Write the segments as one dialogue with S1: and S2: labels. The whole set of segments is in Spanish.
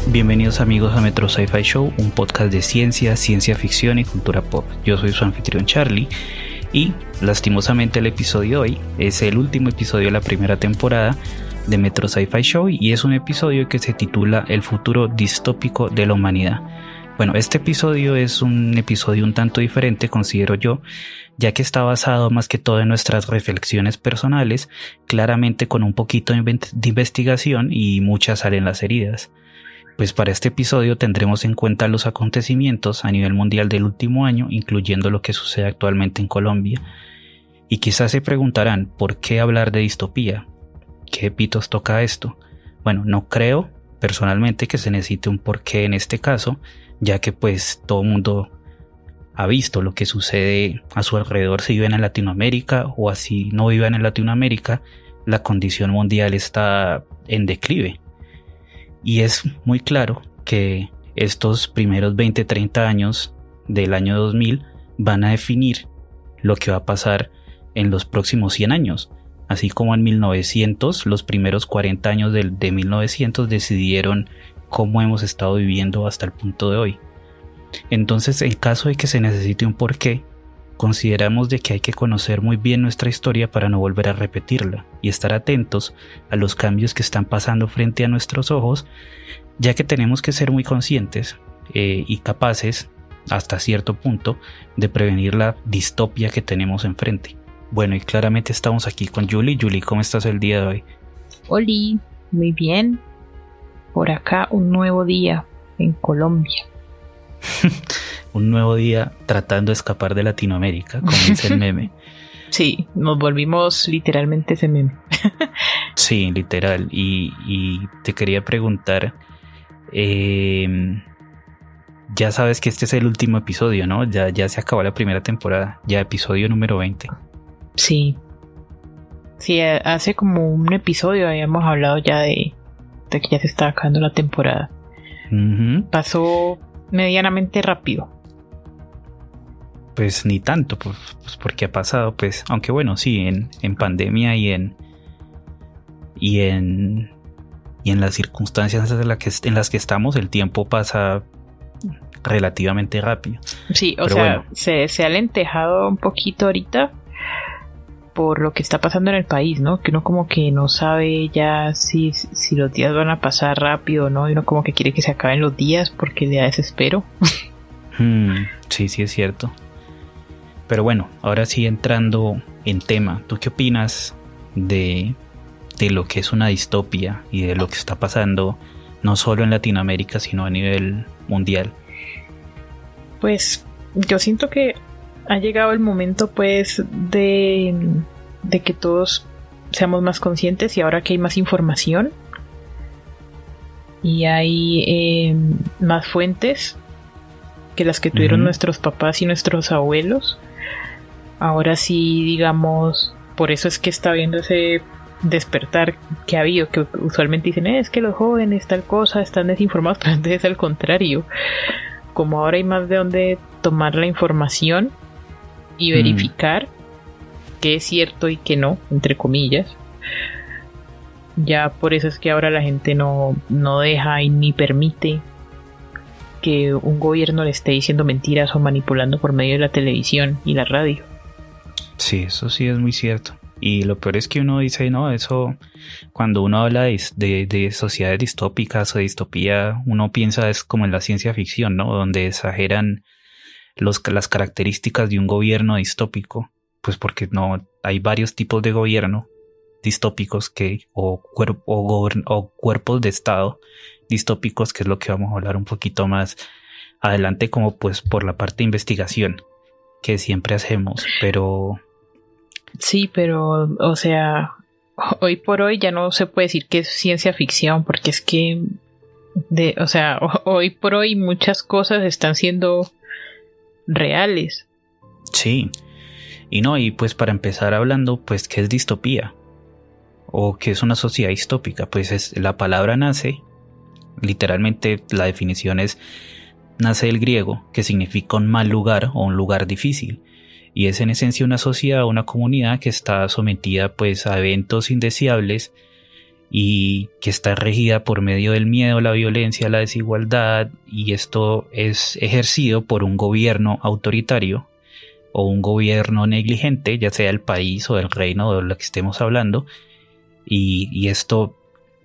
S1: Bienvenidos amigos a Metro Sci-Fi Show, un podcast de ciencia, ciencia ficción y cultura pop. Yo soy su anfitrión Charlie y lastimosamente el episodio de hoy es el último episodio de la primera temporada de Metro Sci-Fi Show y es un episodio que se titula El futuro distópico de la humanidad. Bueno, este episodio es un episodio un tanto diferente, considero yo, ya que está basado más que todo en nuestras reflexiones personales, claramente con un poquito de investigación y muchas salen las heridas. Pues para este episodio tendremos en cuenta los acontecimientos a nivel mundial del último año, incluyendo lo que sucede actualmente en Colombia. Y quizás se preguntarán, ¿por qué hablar de distopía? ¿Qué pitos toca esto? Bueno, no creo personalmente que se necesite un porqué en este caso, ya que pues todo el mundo ha visto lo que sucede a su alrededor, si viven en Latinoamérica o así no viven en Latinoamérica, la condición mundial está en declive. Y es muy claro que estos primeros 20-30 años del año 2000 van a definir lo que va a pasar en los próximos 100 años. Así como en 1900, los primeros 40 años de 1900 decidieron cómo hemos estado viviendo hasta el punto de hoy. Entonces, en caso de que se necesite un porqué, consideramos de que hay que conocer muy bien nuestra historia para no volver a repetirla y estar atentos a los cambios que están pasando frente a nuestros ojos, ya que tenemos que ser muy conscientes y capaces, hasta cierto punto, de prevenir la distopia que tenemos enfrente. Bueno, y claramente estamos aquí con Julie. Julie, ¿cómo estás el día de hoy?
S2: Oli, muy bien. Por acá un nuevo día en Colombia.
S1: Un nuevo día tratando de escapar de Latinoamérica, como dice el meme.
S2: Sí, nos volvimos literalmente ese meme.
S1: Sí, literal. Y te quería preguntar, ya sabes que este es el último episodio, ¿no? Ya se acabó la primera temporada, ya episodio número 20.
S2: Sí. Sí, hace como un episodio habíamos hablado ya de que ya se está acabando la temporada. Uh-huh. Pasó medianamente rápido.
S1: Pues ni tanto, pues porque ha pasado, pues, aunque bueno, sí, en pandemia y en las circunstancias en las que estamos, el tiempo pasa relativamente rápido.
S2: Sí, o sea, bueno, se ha alentejado un poquito ahorita por lo que está pasando en el país, ¿no? Que uno como que no sabe ya si los días van a pasar rápido, ¿no? Y uno como que quiere que se acaben los días porque le da desespero.
S1: Sí, es cierto. Pero bueno, ahora sí entrando en tema, ¿tú qué opinas de lo que es una distopia y de lo que está pasando no solo en Latinoamérica, sino a nivel mundial?
S2: Pues yo siento que ha llegado el momento pues de que todos seamos más conscientes y ahora que hay más información y hay más fuentes que las que tuvieron nuestros papás y nuestros abuelos, ahora sí, digamos, por eso es que está habiendo ese despertar que ha habido, que usualmente dicen es que los jóvenes tal cosa están desinformados, pero antes es al contrario, como ahora hay más de dónde tomar la información y verificar qué es cierto y qué no, entre comillas, ya por eso es que ahora la gente no deja y ni permite que un gobierno le esté diciendo mentiras o manipulando por medio de la televisión y la radio.
S1: Sí, eso sí es muy cierto. Y lo peor es que uno dice, no, eso, cuando uno habla de sociedades distópicas o distopía, uno piensa es como en la ciencia ficción, ¿no? Donde exageran las características de un gobierno distópico, pues porque no, hay varios tipos de gobierno distópicos o cuerpos de estado distópicos, que es lo que vamos a hablar un poquito más adelante, como pues por la parte de investigación que siempre hacemos, pero...
S2: Sí, pero, o sea, hoy por hoy ya no se puede decir que es ciencia ficción, porque es que O sea, hoy por hoy muchas cosas están siendo reales.
S1: Sí, y pues para empezar hablando, pues, ¿qué es distopía? ¿O qué es una sociedad distópica? Pues la palabra nace, literalmente la definición nace del griego, que significa un mal lugar o un lugar difícil. Y es en esencia una sociedad o una comunidad que está sometida pues a eventos indeseables y que está regida por medio del miedo, la violencia, la desigualdad, y esto es ejercido por un gobierno autoritario o un gobierno negligente, ya sea el país o el reino de lo que estemos hablando, y esto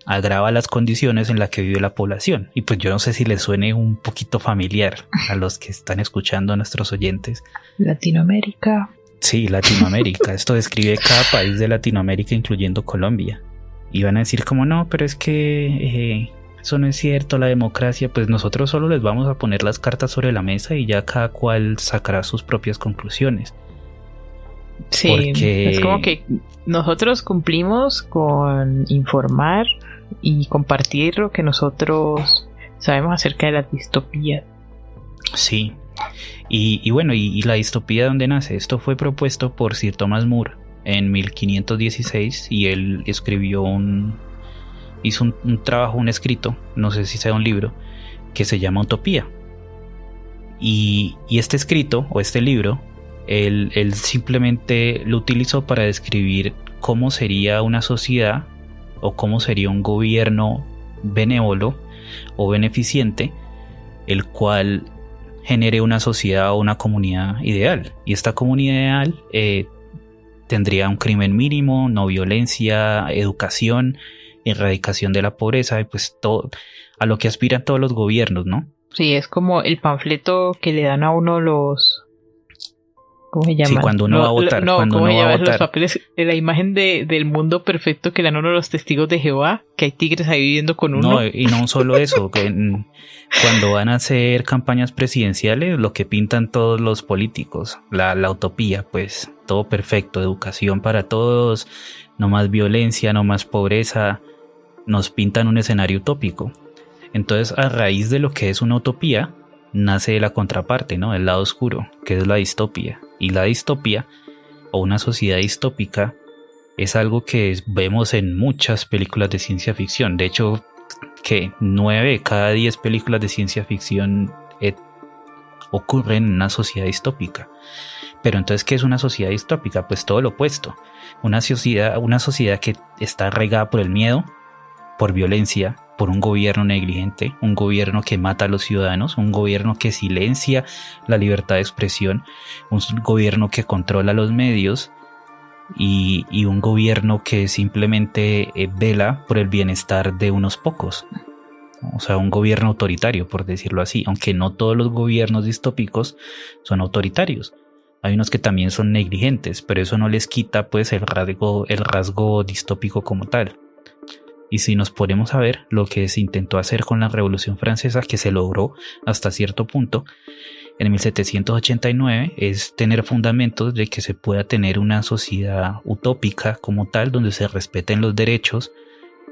S1: agrava las condiciones en las que vive la población. Y pues yo no sé si les suene un poquito familiar a los que están escuchando, a nuestros oyentes.
S2: Latinoamérica.
S1: Sí, Latinoamérica. Esto describe cada país de Latinoamérica, incluyendo Colombia. Y van a decir como no, pero es que eso no es cierto, la democracia. Pues nosotros solo les vamos a poner las cartas sobre la mesa y ya cada cual sacará sus propias conclusiones.
S2: Sí, porque es como que nosotros cumplimos con informar y compartir lo que nosotros sabemos acerca de la distopía.
S1: Sí, y bueno, y la distopía, ¿de dónde nace? Esto fue propuesto por Sir Thomas More en 1516 y él escribió hizo un trabajo, un escrito, no sé si sea un libro, que se llama Utopía. Y este escrito o este libro, él simplemente lo utilizó para describir cómo sería una sociedad o cómo sería un gobierno benévolo o beneficiente, el cual genere una sociedad o una comunidad ideal. Y esta comunidad ideal tendría un crimen mínimo, no violencia, educación, erradicación de la pobreza, y pues todo a lo que aspiran todos los gobiernos, ¿no?
S2: Sí, es como el panfleto que le dan a uno los... ¿Cómo se llama?
S1: Sí, cuando uno va a votar.
S2: ¿Cómo se llaman los papeles? La imagen del mundo perfecto que le dan a uno los testigos de Jehová, que hay tigres ahí viviendo con uno.
S1: No, y no solo eso, que cuando van a hacer campañas presidenciales, lo que pintan todos los políticos, la utopía, pues, todo perfecto, educación para todos, no más violencia, no más pobreza, nos pintan un escenario utópico. Entonces, a raíz de lo que es una utopía, nace la contraparte, ¿no? El lado oscuro, que es la distopía. Y la distopía, o una sociedad distópica, es algo que vemos en muchas películas de ciencia ficción. De hecho, que 9 de cada 10 películas de ciencia ficción ocurren en una sociedad distópica. Pero entonces, ¿qué es una sociedad distópica? Pues todo lo opuesto. Una sociedad que está regada por el miedo, por violencia, por un gobierno negligente, un gobierno que mata a los ciudadanos, un gobierno que silencia la libertad de expresión, un gobierno que controla los medios y un gobierno que simplemente vela por el bienestar de unos pocos. O sea, un gobierno autoritario, por decirlo así, aunque no todos los gobiernos distópicos son autoritarios. Hay unos que también son negligentes, pero eso no les quita pues el rasgo distópico como tal. Y si nos ponemos a ver lo que se intentó hacer con la Revolución Francesa, que se logró hasta cierto punto, en 1789, es tener fundamentos de que se pueda tener una sociedad utópica como tal, donde se respeten los derechos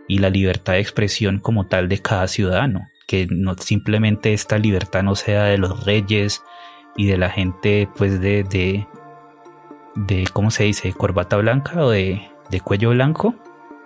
S1: y la libertad de expresión como tal de cada ciudadano. Que no simplemente esta libertad no sea de los reyes y de la gente pues de ¿cómo se dice? ¿Corbata blanca o de cuello blanco?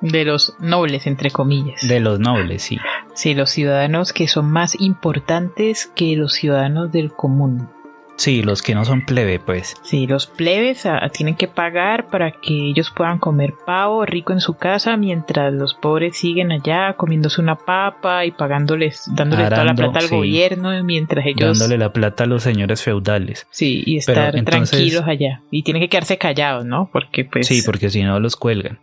S2: De los nobles, entre comillas.
S1: De los nobles, sí.
S2: Sí, los ciudadanos que son más importantes que los ciudadanos del común.
S1: Sí, los que no son plebe, pues.
S2: Sí, los plebes tienen que pagar para que ellos puedan comer pavo rico en su casa, mientras los pobres siguen allá comiéndose una papa y dándole toda la plata al gobierno, mientras ellos...
S1: Dándole la plata a los señores feudales.
S2: Sí, y estar tranquilos allá. Y tienen que quedarse callados, ¿no? Porque pues...
S1: Sí, porque si no los cuelgan.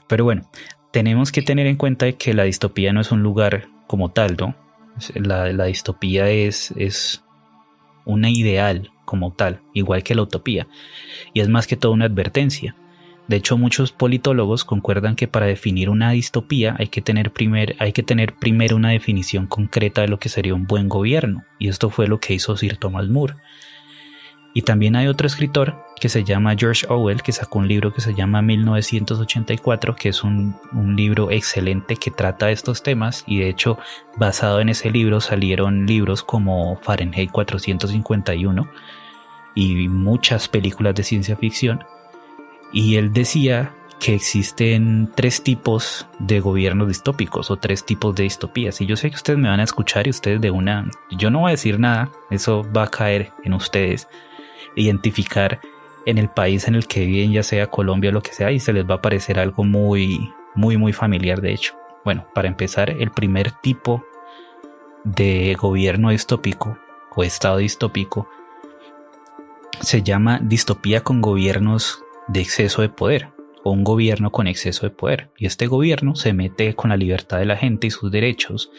S1: Pero bueno, tenemos que tener en cuenta que la distopía no es un lugar como tal, ¿no? La distopía es una ideal como tal, igual que la utopía, y es más que todo una advertencia. De hecho, muchos politólogos concuerdan que para definir una distopía hay que tener primero una definición concreta de lo que sería un buen gobierno, y esto fue lo que hizo Sir Thomas More. Y también hay otro escritor que se llama George Orwell, que sacó un libro que se llama 1984, que es un libro excelente que trata estos temas, y de hecho basado en ese libro salieron libros como Fahrenheit 451 y muchas películas de ciencia ficción. Y él decía que existen 3 tipos de gobiernos distópicos o 3 tipos de distopías. Y yo sé que ustedes me van a escuchar y ustedes yo no voy a decir nada, eso va a caer en ustedes, identificar en el país en el que viven, ya sea Colombia o lo que sea, y se les va a parecer algo muy, muy, muy familiar de hecho. Bueno, para empezar, el primer tipo de gobierno distópico o estado distópico se llama distopía con gobiernos de exceso de poder, o un gobierno con exceso de poder. Y este gobierno se mete con la libertad de la gente y sus derechos.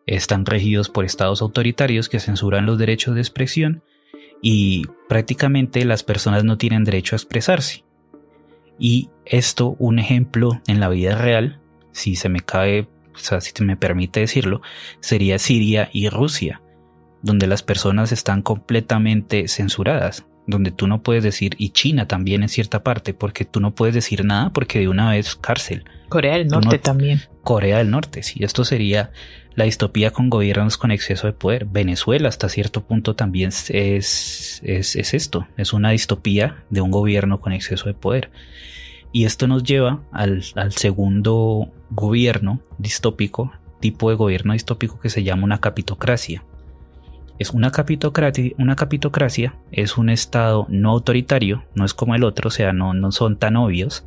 S1: Están regidos por estados autoritarios que censuran los derechos de expresión, y prácticamente las personas no tienen derecho a expresarse. Y esto, un ejemplo en la vida real, si se me permite decirlo, sería Siria y Rusia, donde las personas están completamente censuradas, donde tú no puedes decir, y China también en cierta parte, porque tú no puedes decir nada porque de una vez cárcel.
S2: Corea del Norte también.
S1: Corea del Norte, sí, esto sería la distopía con gobiernos con exceso de poder. Venezuela hasta cierto punto también es esto, es una distopía de un gobierno con exceso de poder. Y esto nos lleva al segundo gobierno distópico, tipo de gobierno distópico, que se llama una capitocracia. Es una capitocracia es un estado no autoritario, no es como el otro, o sea, no son tan obvios,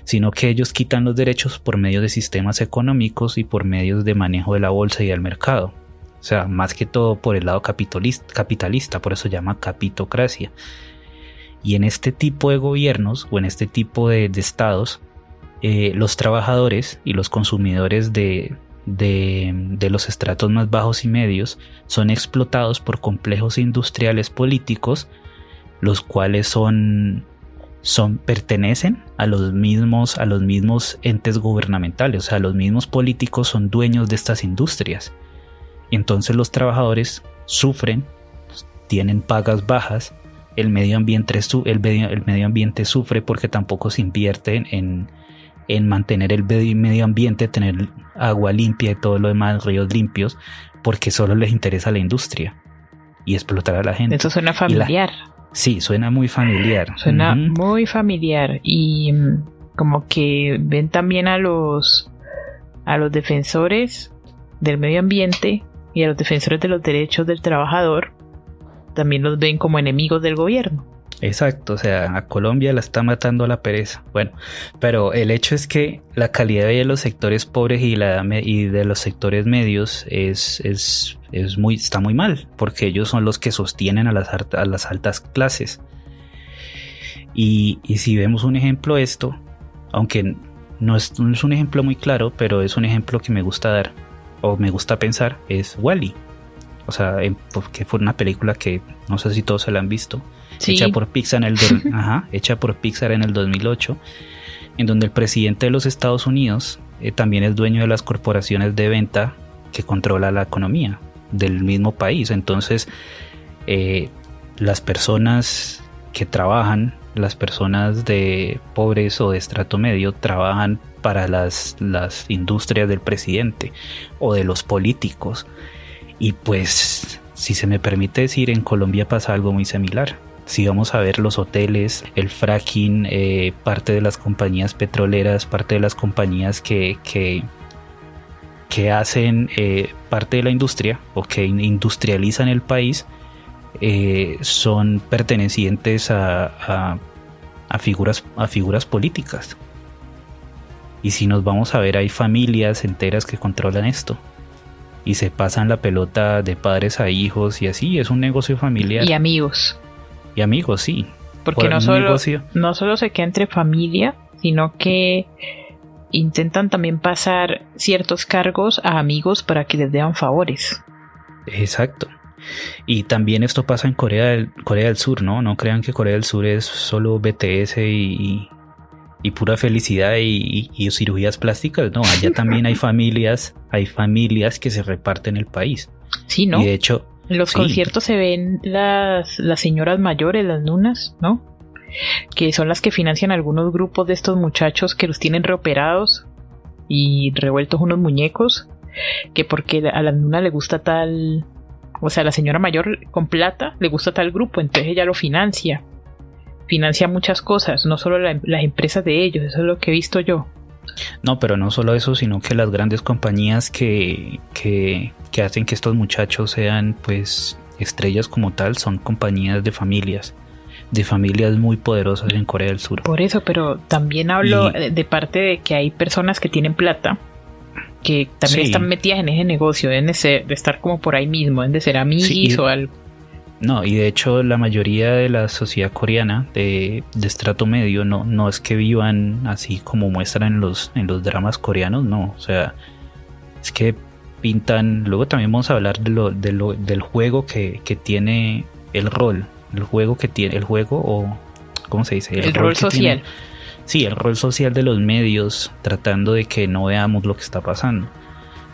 S1: sino que ellos quitan los derechos por medio de sistemas económicos y por medios de manejo de la bolsa y del mercado. O sea, más que todo por el lado capitalista, por eso se llama capitocracia. Y en este tipo de gobiernos o en este tipo de estados, los trabajadores y los consumidores de los estratos más bajos y medios son explotados por complejos industriales políticos, los cuales pertenecen a los mismos entes gubernamentales. O sea, los mismos políticos son dueños de estas industrias, y entonces los trabajadores sufren, tienen pagas bajas, el medio ambiente sufre porque tampoco se invierte en mantener el medio ambiente, tener agua limpia y todo lo demás, ríos limpios, porque solo les interesa la industria y explotar a la gente.
S2: Eso suena familiar.
S1: Sí, suena muy familiar.
S2: Suena muy familiar, y como que ven también a los defensores del medio ambiente y a los defensores de los derechos del trabajador, también los ven como enemigos del gobierno.
S1: Exacto, o sea, a Colombia la está matando la pereza. Bueno, pero el hecho es que la calidad de los sectores pobres y de los sectores medios está muy mal, porque ellos son los que sostienen a las altas clases. Y si vemos un ejemplo de esto, aunque no es un ejemplo muy claro, pero es un ejemplo que me gusta dar, o me gusta pensar, es WALL-E. O sea, porque fue una película que no sé si todos se la han visto. Sí. Hecha por Pixar en el 2008, en donde el presidente de los Estados Unidos también es dueño de las corporaciones de venta que controla la economía del mismo país. Entonces, las personas que trabajan, las personas de pobres o de estrato medio, trabajan para las industrias del presidente o de los políticos. Y pues, si se me permite decir, en Colombia pasa algo muy similar. Si vamos a ver los hoteles, el fracking, parte de las compañías petroleras, parte de las compañías que hacen parte de la industria o que industrializan el país, son pertenecientes a figuras políticas. Y si nos vamos a ver, hay familias enteras que controlan esto y se pasan la pelota de padres a hijos, y así es un negocio familiar.
S2: Y amigos,
S1: sí.
S2: Porque no solo se queda entre familia, sino que intentan también pasar ciertos cargos a amigos para que les den favores.
S1: Exacto. Y también esto pasa en Corea del Sur, ¿no? No crean que Corea del Sur es solo BTS y pura felicidad y cirugías plásticas. No, allá también hay familias que se reparten el país.
S2: Sí, ¿no?
S1: Y de hecho,
S2: En los conciertos se ven las señoras mayores, las nunas, ¿no? Que son las que financian algunos grupos de estos muchachos que los tienen reoperados y revueltos unos muñecos, que porque a la nuna le gusta tal, o sea, a la señora mayor con plata le gusta tal grupo, entonces ella lo financia muchas cosas, no solo las empresas de ellos, eso es lo que he visto yo.
S1: No, pero no solo eso, sino que las grandes compañías que hacen que estos muchachos sean pues estrellas como tal son compañías de familias muy poderosas en Corea del Sur.
S2: Por eso, pero también hablo de parte de que hay personas que tienen plata que también están metidas en ese negocio, deben de estar como por ahí mismo, deben de ser amiguis o algo.
S1: No, y de hecho la mayoría de la sociedad coreana de estrato medio no es que vivan así como muestran en los dramas coreanos, no, o sea, es que pintan. Luego también vamos a hablar del juego que tiene el juego o ¿cómo se dice?
S2: El rol social.
S1: Sí, el rol social de los medios, tratando de que no veamos lo que está pasando.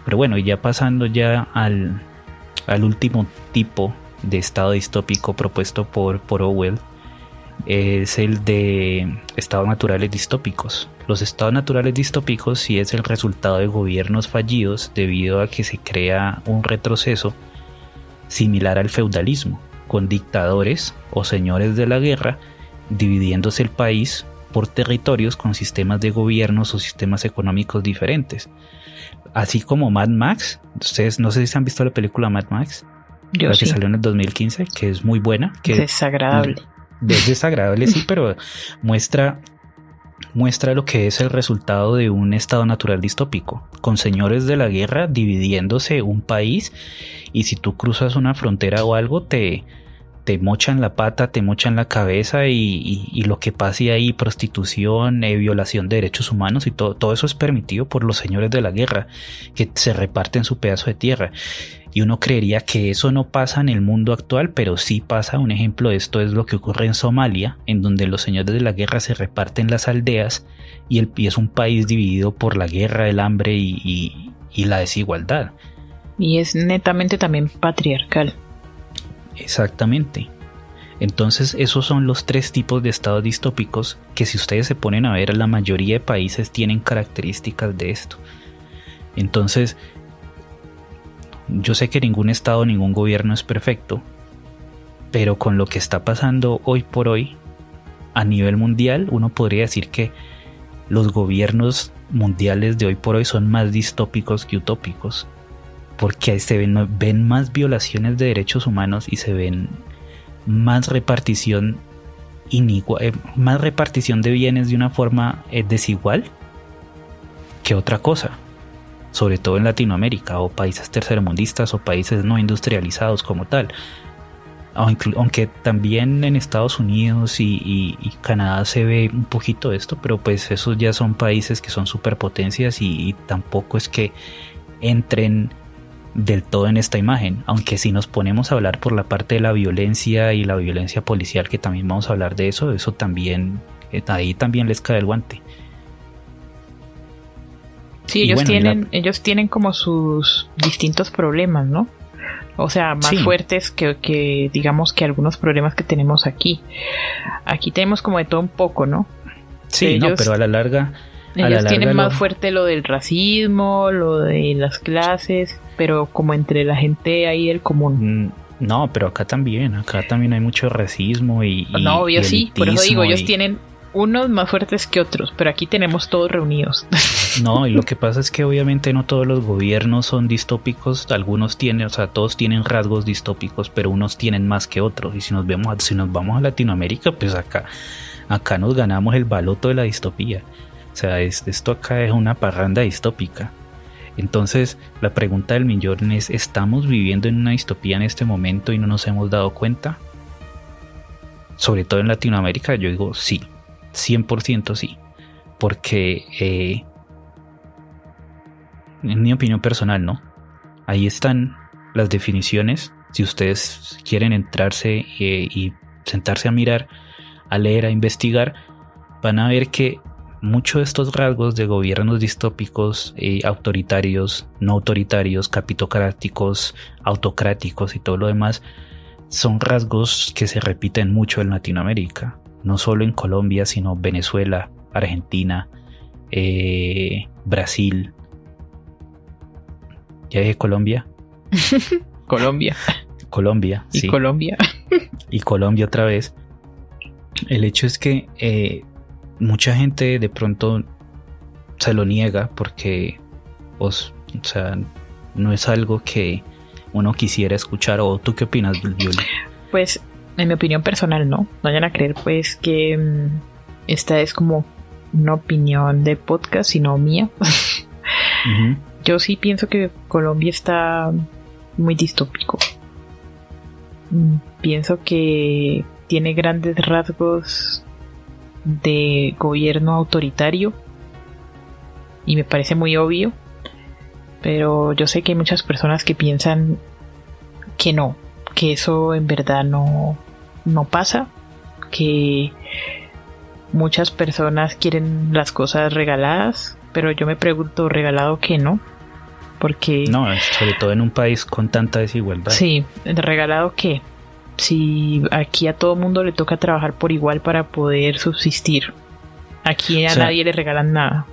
S1: Pero bueno, ya pasando ya al último tipo de estado distópico propuesto por Orwell, es el de estados naturales distópicos. Los estados naturales distópicos sí es el resultado de gobiernos fallidos debido a que se crea un retroceso similar al feudalismo, con dictadores o señores de la guerra dividiéndose el país por territorios con sistemas de gobiernos o sistemas económicos diferentes. Así como Mad Max. Ustedes no sé si se han visto la película Mad Max.
S2: Yo
S1: la
S2: sí.
S1: Que salió en el 2015, que es muy buena. Que
S2: desagradable.
S1: Es desagradable, sí, pero muestra lo que es el resultado de un estado natural distópico, con señores de la guerra dividiéndose un país, y si tú cruzas una frontera o algo, te mochan la pata, te mochan la cabeza, y lo que pase ahí, prostitución, violación de derechos humanos y todo eso es permitido por los señores de la guerra, que se reparten su pedazo de tierra. Y uno creería que eso no pasa en el mundo actual, pero sí pasa. Un ejemplo de esto es lo que ocurre en Somalia, en donde los señores de la guerra se reparten las aldeas y es un país dividido por la guerra, el hambre y la desigualdad.
S2: Y es netamente también patriarcal.
S1: Exactamente. Entonces esos son los tres tipos de estados distópicos que, si ustedes se ponen a ver, la mayoría de países tienen características de esto. Entonces, yo sé que ningún estado, ningún gobierno es perfecto, pero con lo que está pasando hoy por hoy a nivel mundial, uno podría decir que los gobiernos mundiales de hoy por hoy son más distópicos que utópicos, porque se ven más violaciones de derechos humanos y se ven más repartición de bienes de una forma desigual que otra cosa. Sobre todo en Latinoamérica o países tercermundistas o países no industrializados como tal. Aunque también en Estados Unidos y Canadá se ve un poquito esto, pero pues esos ya son países que son superpotencias y tampoco es que entren del todo en esta imagen. Aunque si nos ponemos a hablar por la parte de la violencia y la violencia policial, que también vamos a hablar de eso también, ahí también les cae el guante.
S2: Sí, ellos tienen como sus distintos problemas, ¿no? O sea, más fuertes que digamos que algunos problemas que tenemos aquí. Aquí tenemos como de todo un poco, ¿no?
S1: Sí, pero a la larga...
S2: Ellos tienen más fuerte lo del racismo, lo de las clases, pero como entre la gente ahí del común.
S1: No, pero acá también hay mucho racismo y
S2: no, obvio sí, por eso digo, ellos tienen unos más fuertes que otros, pero aquí tenemos todos reunidos.
S1: No, y lo que pasa es que obviamente no todos los gobiernos son distópicos, algunos tienen, o sea, todos tienen rasgos distópicos, pero unos tienen más que otros. Y si nos vamos a Latinoamérica, pues acá nos ganamos el baloto de la distopía. O sea, esto acá es una parranda distópica. Entonces, la pregunta del millón es, ¿estamos viviendo en una distopía en este momento y no nos hemos dado cuenta? Sobre todo en Latinoamérica, yo digo sí, 100% sí. Porque, en mi opinión personal, ¿no? Ahí están las definiciones. Si ustedes quieren entrarse y sentarse a mirar, a leer, a investigar, van a ver que muchos de estos rasgos de gobiernos distópicos, autoritarios, no autoritarios, capitocráticos, autocráticos y todo lo demás, son rasgos que se repiten mucho en Latinoamérica, no solo en Colombia, sino Venezuela, Argentina, Brasil. ¿Ya dije Colombia?
S2: Colombia.
S1: Colombia,
S2: y
S1: sí.
S2: Colombia.
S1: Y Colombia otra vez. El hecho es que mucha gente de pronto se lo niega porque o sea, no es algo que uno quisiera escuchar. ¿O tú qué opinas, Yuli?
S2: Pues en mi opinión personal no vayan a creer pues que esta es como una opinión de podcast, sino mía. Uh-huh. Yo sí pienso que Colombia está muy distópico. Pienso que tiene grandes rasgos de gobierno autoritario y me parece muy obvio, pero yo sé que hay muchas personas que piensan que no, que eso en verdad no pasa, que muchas personas quieren las cosas regaladas, pero yo me pregunto, ¿regalado qué no? Porque
S1: no, sobre todo en un país con tanta desigualdad.
S2: Sí, ¿regalado qué? Si aquí a todo mundo le toca trabajar por igual para poder subsistir. Aquí a nadie le regalan nada.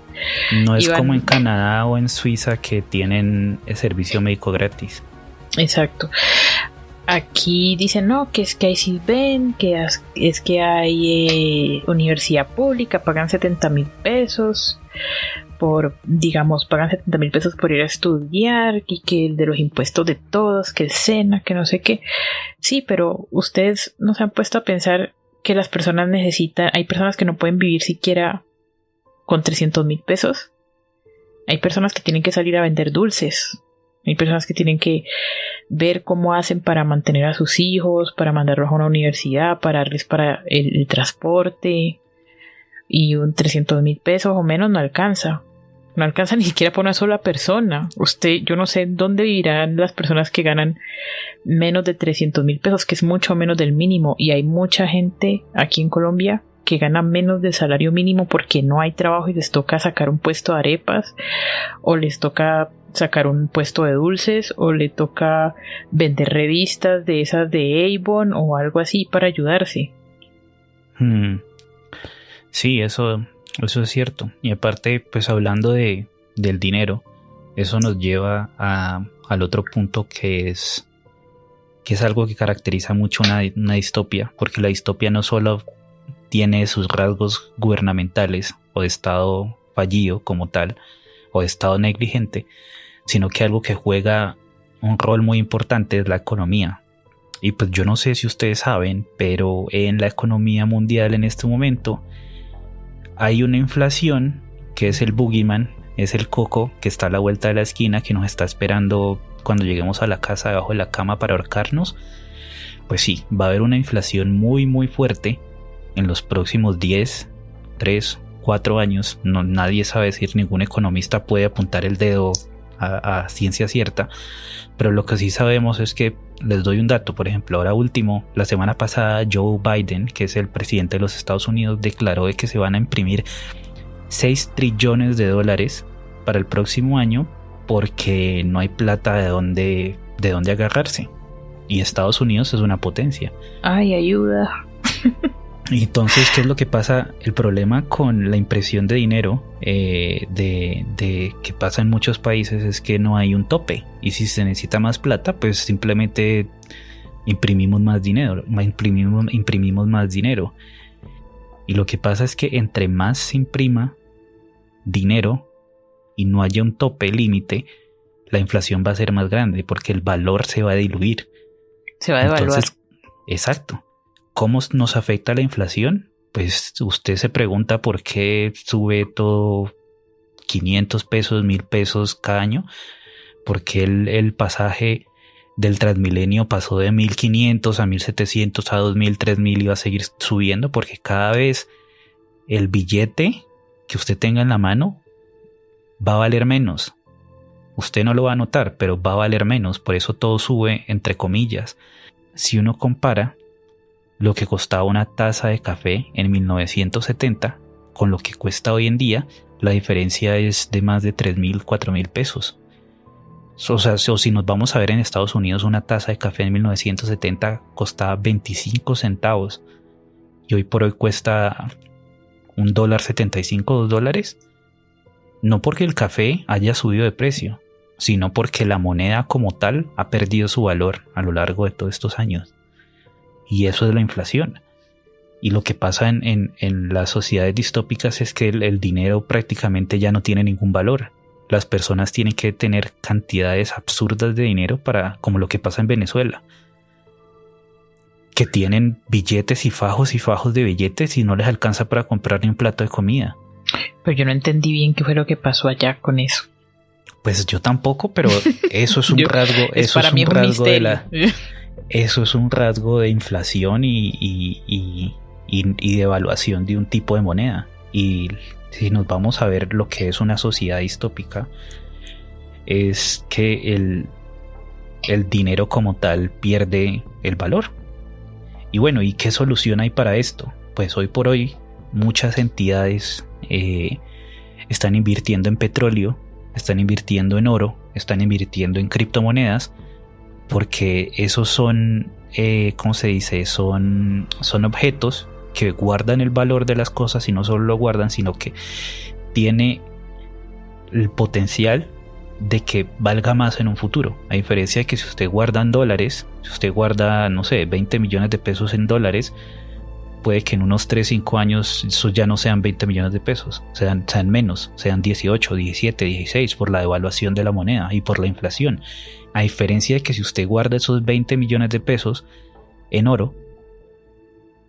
S1: No es como en Canadá o en Suiza que tienen el servicio médico gratis.
S2: Exacto. Aquí dicen, no, que es que hay CISBEN, que es que hay universidad pública, pagan 70,000 pesos pagan 70,000 pesos por ir a estudiar, y que el de los impuestos de todos, que el SENA, que no sé qué. Sí, pero ustedes no se han puesto a pensar que las personas hay personas que no pueden vivir siquiera con 300,000 pesos. Hay personas que tienen que salir a vender dulces. Hay personas que tienen que ver cómo hacen para mantener a sus hijos, para mandarlos a una universidad, para darles para el transporte. Y un 300,000 pesos o menos no alcanza. No alcanza ni siquiera para una sola persona. Yo no sé dónde vivirán las personas que ganan menos de 300,000 pesos, que es mucho menos del mínimo. Y hay mucha gente aquí en Colombia que gana menos del salario mínimo porque no hay trabajo y les toca sacar un puesto de arepas, o les toca sacar un puesto de dulces, o le toca vender revistas de esas de Avon o algo así para ayudarse.
S1: Sí, eso es cierto. Y aparte, pues hablando del dinero, eso nos lleva al otro punto que es algo que caracteriza mucho una distopia, porque la distopia no solo tiene sus rasgos gubernamentales o de estado fallido como tal, o de estado negligente, sino que algo que juega un rol muy importante es la economía. Y pues yo no sé si ustedes saben, pero en la economía mundial en este momento hay una inflación que es el boogeyman, es el coco que está a la vuelta de la esquina, que nos está esperando cuando lleguemos a la casa debajo de la cama para ahorcarnos. Pues sí, va a haber una inflación muy muy fuerte en los próximos 10, 3, 4 años. No, nadie sabe decir, ningún economista puede apuntar el dedo a ciencia cierta, pero lo que sí sabemos es que, les doy un dato, por ejemplo, ahora último, la semana pasada Joe Biden, que es el presidente de los Estados Unidos, declaró de que se van a imprimir 6 trillones de dólares para el próximo año porque no hay plata de dónde agarrarse, y Estados Unidos es una potencia.
S2: ¡Ay, ayuda!
S1: Y entonces, ¿qué es lo que pasa? El problema con la impresión de dinero que pasa en muchos países es que no hay un tope, y si se necesita más plata, pues simplemente imprimimos más dinero, imprimimos más dinero. Y lo que pasa es que entre más se imprima dinero y no haya un tope límite, la inflación va a ser más grande porque el valor se va a diluir.
S2: Se va a devaluar.
S1: Entonces, exacto. ¿Cómo nos afecta la inflación? Pues usted se pregunta por qué sube todo 500 pesos, 1,000 pesos cada año. Porque el pasaje del Transmilenio pasó de 1,500 a 1,700 a 2,000, 3,000 y va a seguir subiendo, porque cada vez el billete que usted tenga en la mano va a valer menos. Usted no lo va a notar, pero va a valer menos. Por eso todo sube entre comillas. Si uno compara lo que costaba una taza de café en 1970 con lo que cuesta hoy en día, la diferencia es de más de 3.000, 4.000 pesos. O sea, si nos vamos a ver en Estados Unidos, una taza de café en 1970 costaba 25 centavos y hoy por hoy cuesta $1.75, $2. No porque el café haya subido de precio, sino porque la moneda como tal ha perdido su valor a lo largo de todos estos años. Y eso es la inflación. Y lo que pasa en las sociedades distópicas es que el dinero prácticamente ya no tiene ningún valor. Las personas tienen que tener cantidades absurdas de dinero como lo que pasa en Venezuela, que tienen billetes y fajos de billetes y no les alcanza para comprar ni un plato de comida.
S2: Pero yo no entendí bien qué fue lo que pasó allá con eso.
S1: Pues yo tampoco, pero eso es un rasgo,
S2: eso es un rasgo
S1: eso es un rasgo de inflación y de evaluación de un tipo de moneda. Y si nos vamos a ver lo que es una sociedad distópica, es que el dinero como tal pierde el valor. Y bueno, ¿y qué solución hay para esto? Pues hoy por hoy muchas entidades están invirtiendo en petróleo, están invirtiendo en oro, están invirtiendo en criptomonedas, porque esos son, ¿cómo se dice? Son objetos que guardan el valor de las cosas, y no solo lo guardan, sino que tiene el potencial de que valga más en un futuro. A diferencia de que si usted guarda en dólares, si usted guarda, no sé, 20 millones de pesos en dólares, puede que en unos 3, 5 años eso ya no sean 20 millones de pesos, sean menos, sean 18, 17, 16 por la devaluación de la moneda y por la inflación. A diferencia de que si usted guarda esos 20 millones de pesos en oro,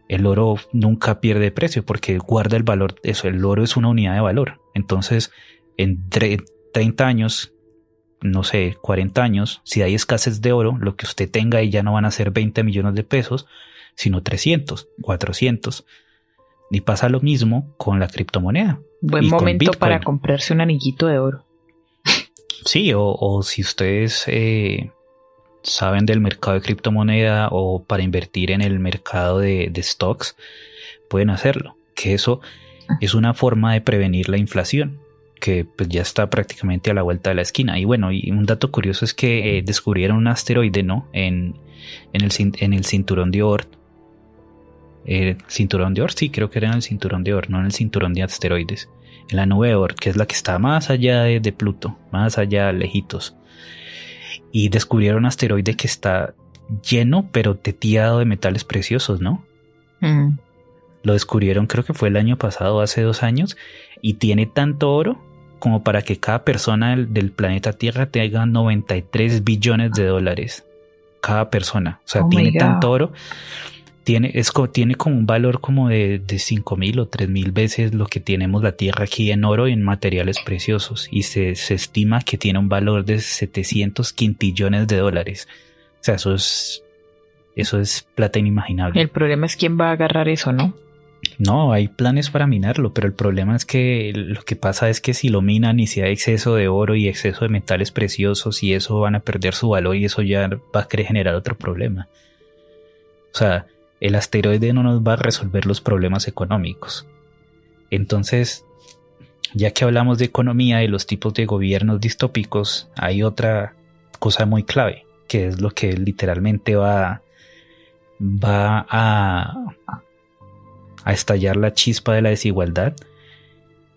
S1: el oro nunca pierde precio porque guarda el valor. Eso, el oro es una unidad de valor. Entonces, en 30 años, no sé, 40 años, si hay escasez de oro, lo que usted tenga ahí ya no van a ser 20 millones de pesos, sino 300, 400. Y pasa lo mismo con la criptomoneda.
S2: Buen momento para comprarse un anillito de oro.
S1: Sí, o si ustedes saben del mercado de criptomoneda o para invertir en el mercado de stocks, pueden hacerlo. Que eso es una forma de prevenir la inflación, que pues ya está prácticamente a la vuelta de la esquina. Y bueno, y un dato curioso es que descubrieron un asteroide, ¿no? En el cinturón de Oort. ¿Cinturón de Oort? Sí, creo que era en el cinturón de Oort, no en el cinturón de asteroides. En la nube de Oort, que es la que está más allá de Pluto, más allá, lejitos. Y descubrieron un asteroide que está lleno, pero teteado de metales preciosos, ¿no? Lo descubrieron, creo que fue el año pasado, hace 2 años, y tiene tanto oro como para que cada persona del planeta Tierra tenga 93 billones de dólares. Cada persona. O sea, tiene tanto oro. Tiene como un valor como de 5.000 o 3.000 veces lo que tenemos la Tierra aquí en oro y en materiales preciosos. Y se estima que tiene un valor de 700 quintillones de dólares. O sea, eso es plata inimaginable.
S2: El problema es quién va a agarrar eso, ¿no?
S1: No, hay planes para minarlo, pero el problema es que lo que pasa es que si lo minan y si hay exceso de oro y exceso de metales preciosos, y eso van a perder su valor, y eso ya va a querer generar otro problema. O sea, el asteroide no nos va a resolver los problemas económicos. Entonces, ya que hablamos de economía y los tipos de gobiernos distópicos, hay otra cosa muy clave, que es lo que literalmente va a estallar la chispa de la desigualdad,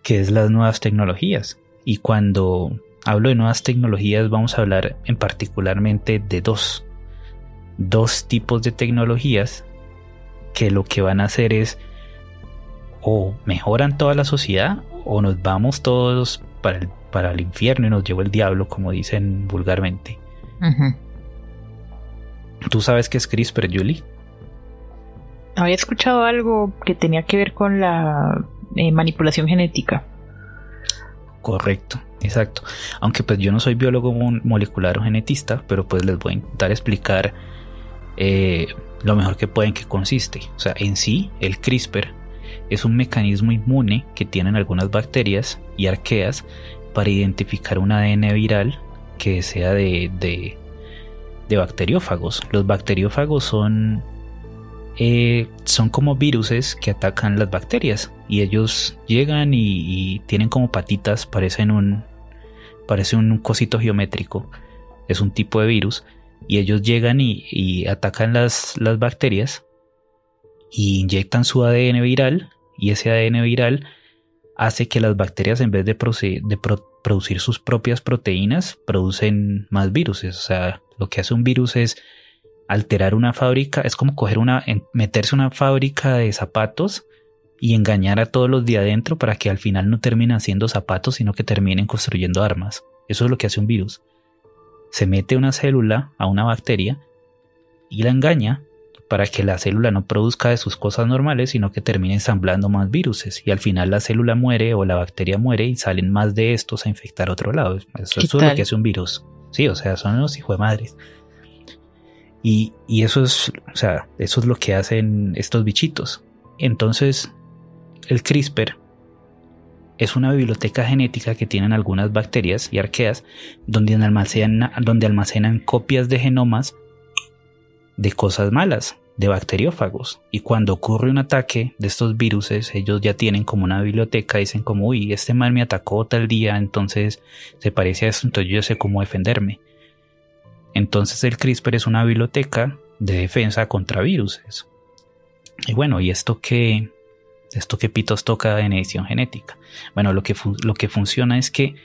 S1: que es las nuevas tecnologías. Y cuando hablo de nuevas tecnologías, vamos a hablar en particularmente de dos tipos de tecnologías que lo que van a hacer es o mejoran toda la sociedad o nos vamos todos para el infierno y nos lleva el diablo, como dicen vulgarmente. ¿Tú sabes qué es CRISPR, Julie?
S2: Había escuchado algo que tenía que ver con la manipulación genética.
S1: Correcto, exacto. Aunque pues yo no soy biólogo molecular o genetista, pero pues les voy a intentar explicar lo mejor que pueden, que consiste. O sea, en sí, el CRISPR es un mecanismo inmune que tienen algunas bacterias y arqueas para identificar un ADN viral que sea de bacteriófagos. Los bacteriófagos son son como viruses que atacan las bacterias y ellos llegan y tienen como patitas, parece un cosito geométrico, es un tipo de virus y ellos llegan y atacan las bacterias y inyectan su ADN viral y ese ADN viral hace que las bacterias, en vez de producir sus propias proteínas, producen más viruses. O sea, lo que hace un virus es alterar una fábrica, es como meterse una fábrica de zapatos y engañar a todos los de adentro para que al final no terminen siendo zapatos, sino que terminen construyendo armas. Eso es lo que hace un virus. Se mete una célula a una bacteria y la engaña para que la célula no produzca de sus cosas normales, sino que termine ensamblando más viruses. Y al final la célula muere o la bacteria muere y salen más de estos a infectar otro lado. Eso es lo que hace un virus. Sí, o sea, son los hijos de madres. Y eso es, o sea, eso es lo que hacen estos bichitos. Entonces, el CRISPR es una biblioteca genética que tienen algunas bacterias y arqueas donde almacenan copias de genomas de cosas malas, de bacteriófagos. Y cuando ocurre un ataque de estos viruses, ellos ya tienen como una biblioteca, dicen como, uy, este mal me atacó tal día, entonces se parece a esto, entonces yo sé cómo defenderme. Entonces el CRISPR es una biblioteca de defensa contra viruses. Y bueno, ¿y esto qué pitos toca en edición genética? Bueno, lo que funciona es que,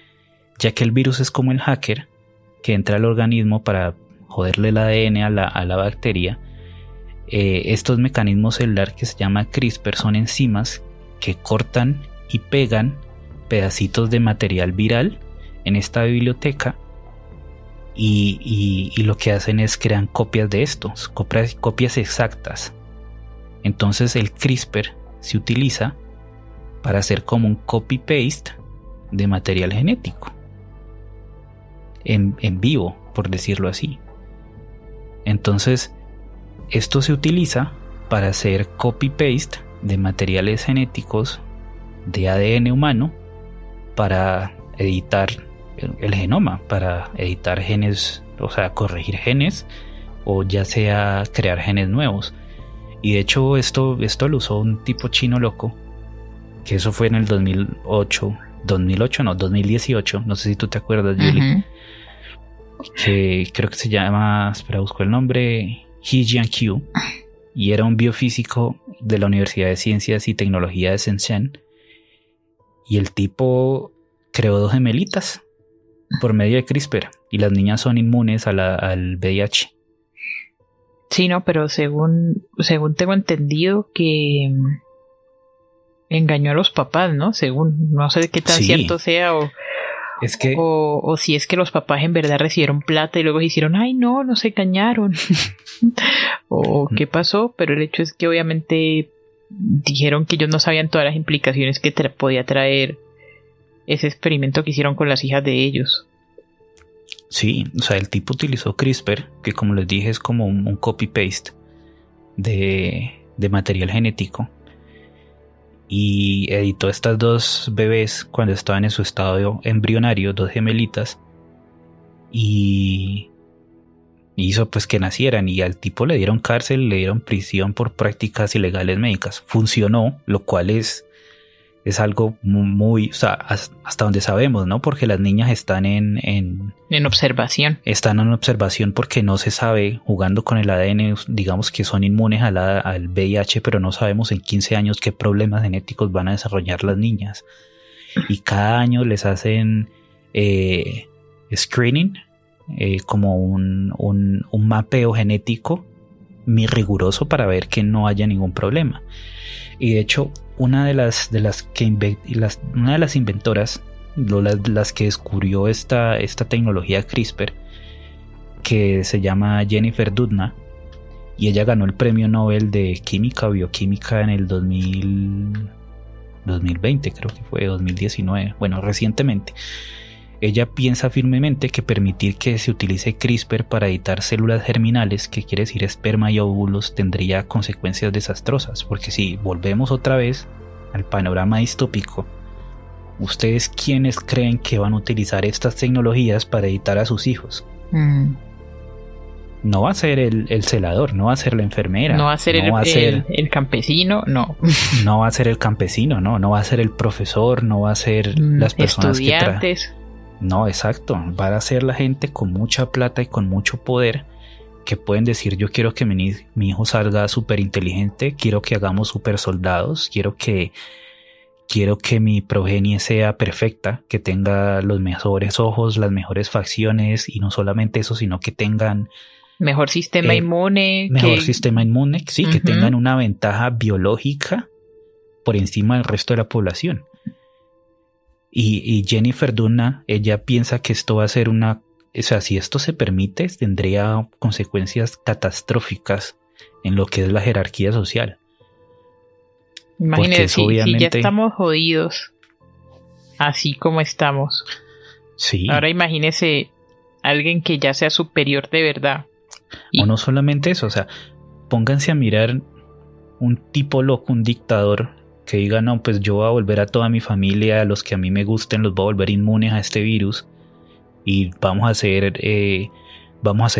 S1: ya que el virus es como el hacker que entra al organismo para joderle el ADN a la bacteria, estos mecanismos celulares que se llama CRISPR son enzimas que cortan y pegan pedacitos de material viral en esta biblioteca y lo que hacen es crean copias de estos, copias exactas. Entonces el CRISPR se utiliza para hacer como un copy-paste de material genético en vivo, por decirlo así. Entonces esto se utiliza para hacer copy-paste de materiales genéticos de ADN humano para editar el genoma, para editar genes, o sea, corregir genes o ya sea crear genes nuevos. Y de hecho esto lo usó un tipo chino loco, que eso fue en el 2018, no sé si tú te acuerdas, Julie. Que creo que se llama, busco el nombre, He Jiankyu, y era un biofísico de la Universidad de Ciencias y Tecnología de Shenzhen, y el tipo creó 2 gemelitas por medio de CRISPR y las niñas son inmunes al VIH.
S2: Sí, no, pero según tengo entendido que engañó a los papás, ¿no? Según, no sé qué tan cierto sea o si es que los papás en verdad recibieron plata y luego dijeron, ay no, nos engañaron. O qué pasó, pero el hecho es que obviamente dijeron que ellos no sabían todas las implicaciones que podía traer ese experimento que hicieron con las hijas de ellos.
S1: Sí, o sea, el tipo utilizó CRISPR, que como les dije es como un copy-paste de material genético, y editó estas 2 bebés cuando estaban en su estado embrionario, 2 gemelitas, y hizo pues que nacieran, y al tipo le dieron cárcel, le dieron prisión por prácticas ilegales médicas. Funcionó, lo cual es algo muy, o sea, hasta donde sabemos, ¿no? Porque las niñas están en
S2: observación.
S1: Están en observación porque no se sabe, jugando con el ADN, digamos que son inmunes al VIH, pero no sabemos en 15 años qué problemas genéticos van a desarrollar las niñas. Y cada año les hacen screening, como un mapeo genético muy riguroso para ver que no haya ningún problema. Y de hecho, una de las inventoras, las que descubrió esta tecnología CRISPR, que se llama Jennifer Doudna, y ella ganó el premio Nobel de Química o Bioquímica en el 2020, creo que fue 2019, bueno, recientemente. Ella piensa firmemente que permitir que se utilice CRISPR para editar células germinales, que quiere decir esperma y óvulos, tendría consecuencias desastrosas, porque si volvemos otra vez al panorama distópico, ¿ustedes quiénes creen que van a utilizar estas tecnologías para editar a sus hijos? No va a ser el celador, no va a ser la enfermera.
S2: No va a ser el campesino, no.
S1: No va a ser el campesino, no va a ser el profesor, no va a ser las personas
S2: estudiantes.
S1: No, exacto. Va a ser la gente con mucha plata y con mucho poder que pueden decir: yo quiero que mi hijo salga súper inteligente, quiero que hagamos súper soldados, quiero que mi progenie sea perfecta, que tenga los mejores ojos, las mejores facciones, y no solamente eso, sino que tengan
S2: mejor sistema inmune.
S1: Sistema inmune, sí, que tengan una ventaja biológica por encima del resto de la población. Y Jennifer Doudna, ella piensa que esto va a ser o sea, si esto se permite, tendría consecuencias catastróficas en lo que es la jerarquía social.
S2: Imagínense, si ya estamos jodidos, así como estamos.
S1: Sí.
S2: Ahora imagínese alguien que ya sea superior de verdad.
S1: O no solamente eso, o sea, pónganse a mirar un tipo loco, un dictador, que diga: no, pues yo voy a volver a toda mi familia, a los que a mí me gusten, los voy a volver inmunes a este virus, y vamos a hacer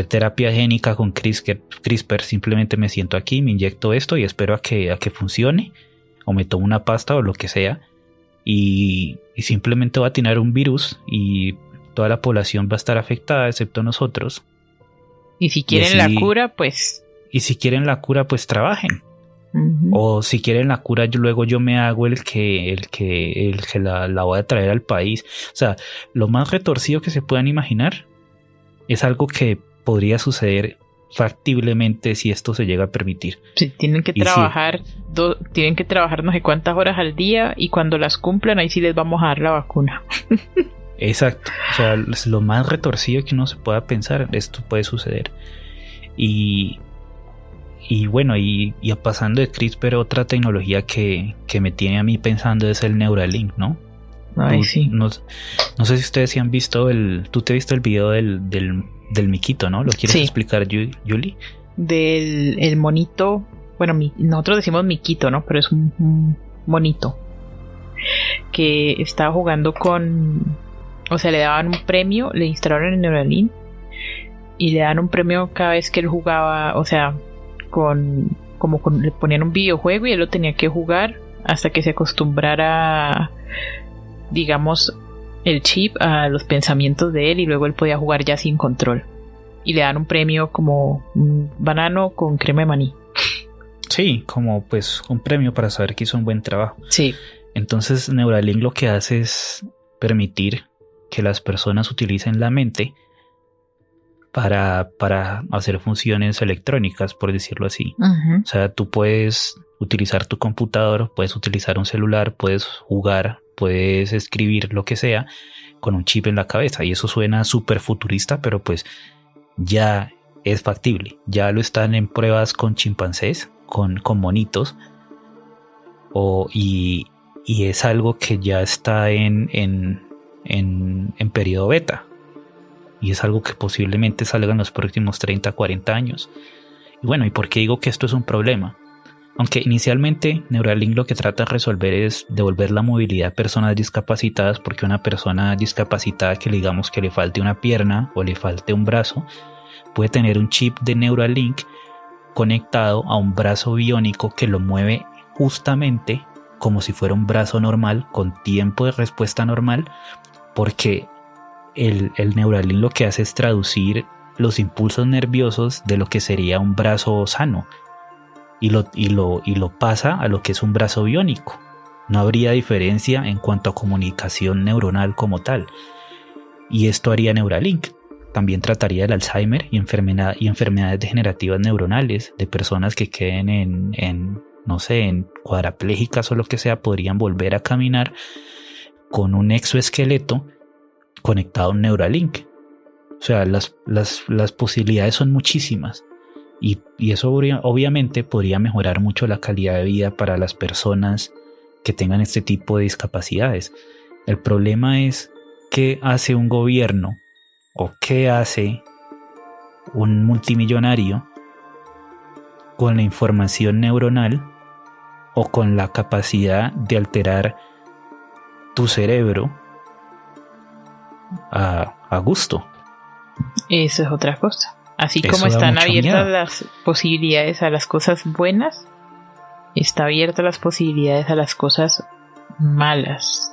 S1: terapia génica con CRISPR. Simplemente me siento aquí, me inyecto esto y espero a que funcione, o me tomo una pasta o lo que sea, y simplemente va a tener un virus y toda la población va a estar afectada excepto nosotros.
S2: Y si quieren la cura, pues...
S1: Y si quieren la cura, pues trabajen. O si quieren la cura, luego yo me hago el que la voy a traer al país. O sea, lo más retorcido que se puedan imaginar es algo que podría suceder factiblemente si esto se llega a permitir.
S2: Sí, tienen que trabajar no sé cuántas horas al día, y cuando las cumplan, ahí sí les vamos a dar la vacuna.
S1: Exacto. O sea, es lo más retorcido que uno se pueda pensar, esto puede suceder. Y bueno, y pasando de CRISPR, otra tecnología que me tiene a mí pensando es el Neuralink, ¿no?
S2: Ay, sí.
S1: No sé si ustedes sí han visto tú te viste el video del miquito, ¿no? ¿Lo quieres explicar, Julie?
S2: El monito, bueno, nosotros decimos miquito, ¿no? Pero es un monito que estaba jugando o sea, le daban un premio, le instalaron el Neuralink y le daban un premio cada vez que él jugaba, o sea, le ponían un videojuego y él lo tenía que jugar hasta que se acostumbrara, digamos, el chip a los pensamientos de él, y luego él podía jugar ya sin control. Y le dan un premio como un banano con crema de maní.
S1: Sí, como pues un premio para saber que hizo un buen trabajo.
S2: Sí.
S1: Entonces Neuralink lo que hace es permitir que las personas utilicen la mente para hacer funciones electrónicas, por decirlo así. O sea, tú puedes utilizar tu computador, puedes utilizar un celular, puedes jugar, puedes escribir, lo que sea, con un chip en la cabeza. Y eso suena súper futurista, pero pues ya es factible. Ya lo están en pruebas con chimpancés, con monitos, y es algo que ya está en periodo beta. Y es algo que posiblemente salga en los próximos 30, 40 años. Y bueno, ¿y por qué digo que esto es un problema? Aunque inicialmente Neuralink lo que trata de resolver es devolver la movilidad a personas discapacitadas, porque una persona discapacitada que digamos que le falte una pierna o le falte un brazo, puede tener un chip de Neuralink conectado a un brazo biónico que lo mueve justamente como si fuera un brazo normal, con tiempo de respuesta normal, porque el Neuralink lo que hace es traducir los impulsos nerviosos de lo que sería un brazo sano y lo pasa a lo que es un brazo biónico. No habría diferencia en cuanto a comunicación neuronal como tal. Y esto haría Neuralink. También trataría el Alzheimer y enfermedades degenerativas neuronales de personas que queden en cuadraplégicas o lo que sea, podrían volver a caminar con un exoesqueleto conectado a un Neuralink. O sea, las posibilidades son muchísimas, y eso obviamente podría mejorar mucho la calidad de vida para las personas que tengan este tipo de discapacidades. El problema es qué hace un gobierno o qué hace un multimillonario con la información neuronal o con la capacidad de alterar tu cerebro a gusto.
S2: Eso es otra cosa. Así como están abiertas las posibilidades a las cosas buenas, está abierta las posibilidades a las cosas malas.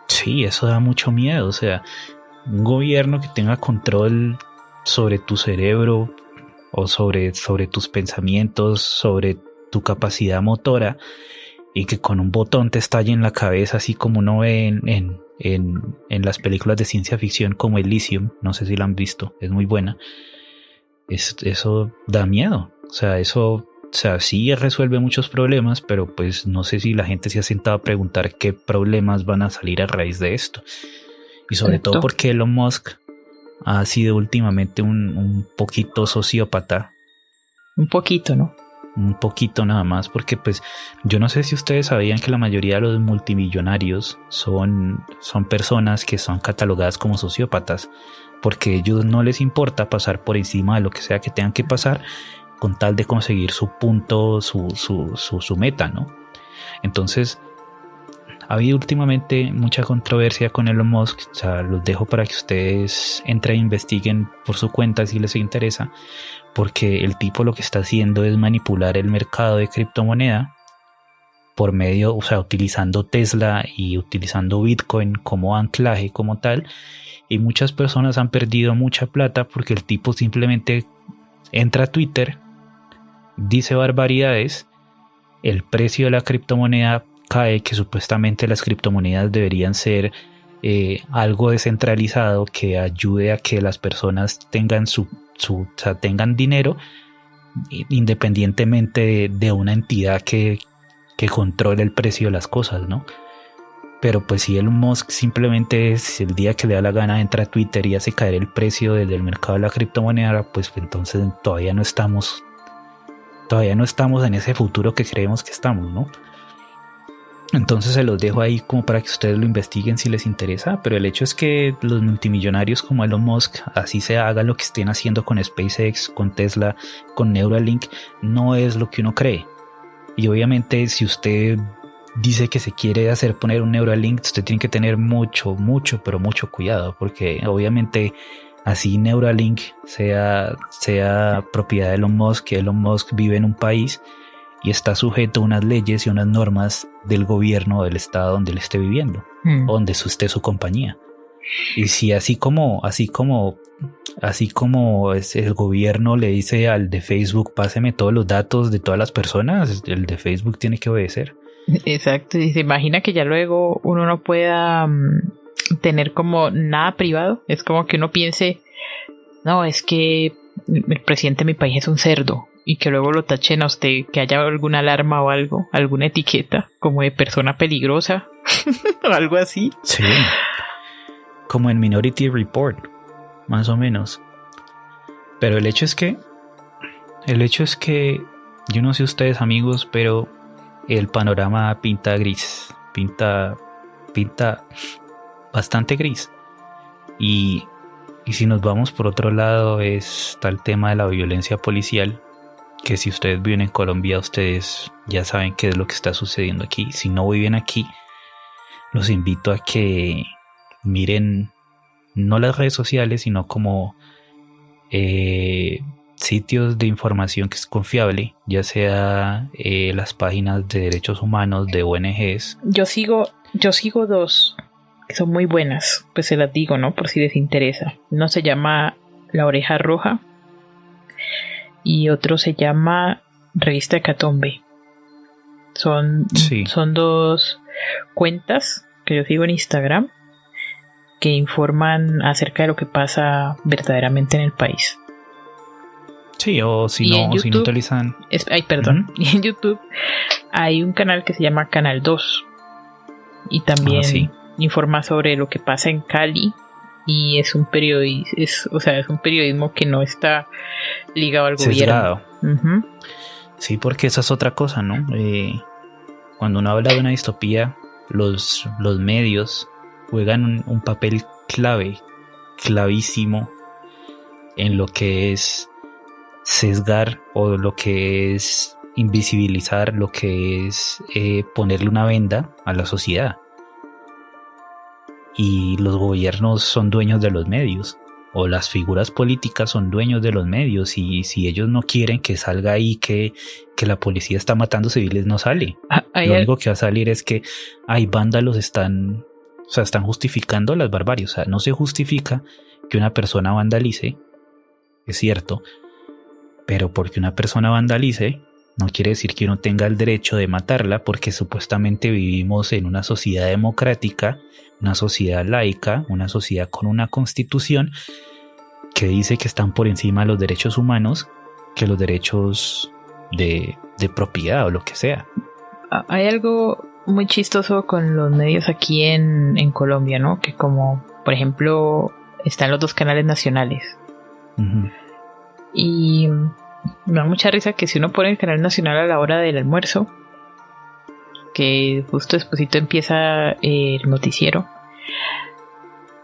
S1: Sí, eso da mucho miedo. O sea, un gobierno que tenga control sobre tu cerebro o sobre tus pensamientos, sobre tu capacidad motora, y que con un botón te estalle en la cabeza, así como uno ve en las películas de ciencia ficción como Elysium. No sé si la han visto, es muy buena. Eso da miedo. O sea, sí resuelve muchos problemas, pero pues no sé si la gente se ha sentado a preguntar qué problemas van a salir a raíz de esto. Y sobre todo porque Elon Musk ha sido últimamente un poquito sociópata.
S2: Un poquito, ¿no?
S1: Un poquito nada más, porque pues yo no sé si ustedes sabían que la mayoría de los multimillonarios son personas que son catalogadas como sociópatas, porque a ellos no les importa pasar por encima de lo que sea que tengan que pasar con tal de conseguir su punto, su meta, ¿no? Entonces ha habido últimamente mucha controversia con Elon Musk. O sea, los dejo para que ustedes entren e investiguen por su cuenta si les interesa, porque el tipo lo que está haciendo es manipular el mercado de criptomoneda por medio, o sea, utilizando Tesla y utilizando Bitcoin como anclaje como tal, y muchas personas han perdido mucha plata porque el tipo simplemente entra a Twitter, dice barbaridades, el precio de la criptomoneda cae, que supuestamente las criptomonedas deberían ser algo descentralizado que ayude a que las personas tengan o sea, tengan dinero independientemente de una entidad que controle el precio de las cosas, ¿no? Pero pues si Elon Musk simplemente el día que le da la gana entra a Twitter y hace caer el precio desde el mercado de la criptomoneda, pues entonces todavía no estamos en ese futuro que creemos que estamos, ¿no? Entonces se los dejo ahí como para que ustedes lo investiguen si les interesa, pero el hecho es que los multimillonarios como Elon Musk, así se haga lo que estén haciendo con SpaceX, con Tesla, con Neuralink, no es lo que uno cree. Y obviamente si usted dice que se quiere hacer poner un Neuralink, usted tiene que tener mucho cuidado, porque obviamente así Neuralink sea propiedad de Elon Musk vive en un país y está sujeto a unas leyes y unas normas del gobierno o del estado donde él esté viviendo, o donde esté su compañía. Y si así como es el gobierno le dice al de Facebook, páseme todos los datos de todas las personas, el de Facebook tiene que obedecer.
S2: Exacto, y se imagina que ya luego uno no pueda tener como nada privado. Es como que uno piense, no, es que el presidente de mi país es un cerdo, y que luego lo tachen a usted, que haya alguna alarma o algo, alguna etiqueta como de persona peligrosa o algo así.
S1: Sí, como en Minority Report, más o menos. Pero el hecho es que yo no sé ustedes, amigos, pero el panorama pinta gris, pinta bastante gris. Y si nos vamos por otro lado, está el tema de la violencia policial, que si ustedes viven en Colombia, ustedes ya saben qué es lo que está sucediendo aquí. Si no viven aquí, los invito a que miren no las redes sociales, sino como sitios de información que es confiable, ya sea las páginas de derechos humanos de ONGs.
S2: Yo sigo dos que son muy buenas, pues se las digo, ¿no? Por si les interesa. Uno se llama La Oreja Roja y otro se llama Revista Hecatombe. Son dos cuentas que yo sigo en Instagram que informan acerca de lo que pasa verdaderamente en el país.
S1: Sí, o si no utilizan...
S2: Y en YouTube hay un canal que se llama Canal 2 y también informa sobre lo que pasa en Cali, y es un periodismo que no está ligado al gobierno. Uh-huh.
S1: Sí, porque esa es otra cosa, ¿no? Cuando uno habla de una distopía, los medios juegan un papel clavísimo en lo que es sesgar, o lo que es invisibilizar, lo que es ponerle una venda a la sociedad. Y los gobiernos son dueños de los medios. o las figuras políticas son dueños de los medios, y si ellos no quieren que salga ahí que la policía está matando civiles, no sale. Lo único que va a salir es que hay vándalos, están justificando las barbaries. O sea, no se justifica que una persona vandalice, es cierto, pero porque una persona vandalice no quiere decir que uno tenga el derecho de matarla, porque supuestamente vivimos en una sociedad democrática, una sociedad laica, una sociedad con una constitución que dice que están por encima de los derechos humanos que los derechos de propiedad o lo que sea.
S2: Hay algo muy chistoso con los medios aquí en Colombia, ¿no? Que como, por ejemplo, están los 2 canales nacionales. Uh-huh. Y me da mucha risa que si uno pone el canal nacional a la hora del almuerzo, que justo despuesito empieza el noticiero,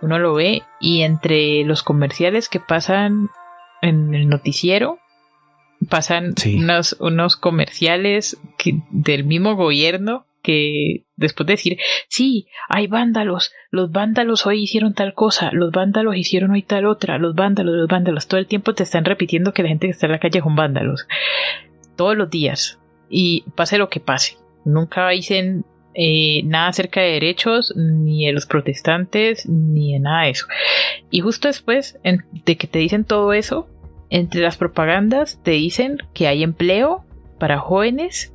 S2: uno lo ve y entre los comerciales que pasan en el noticiero pasan unos comerciales del mismo gobierno, que después de decir, sí, hay vándalos, los vándalos hoy hicieron tal cosa, los vándalos hicieron hoy tal otra, los vándalos, todo el tiempo te están repitiendo que la gente que está en la calle son vándalos, todos los días, y pase lo que pase, nunca dicen nada acerca de derechos, ni de los protestantes, ni de nada de eso. Y justo después de que te dicen todo eso, entre las propagandas te dicen que hay empleo para jóvenes.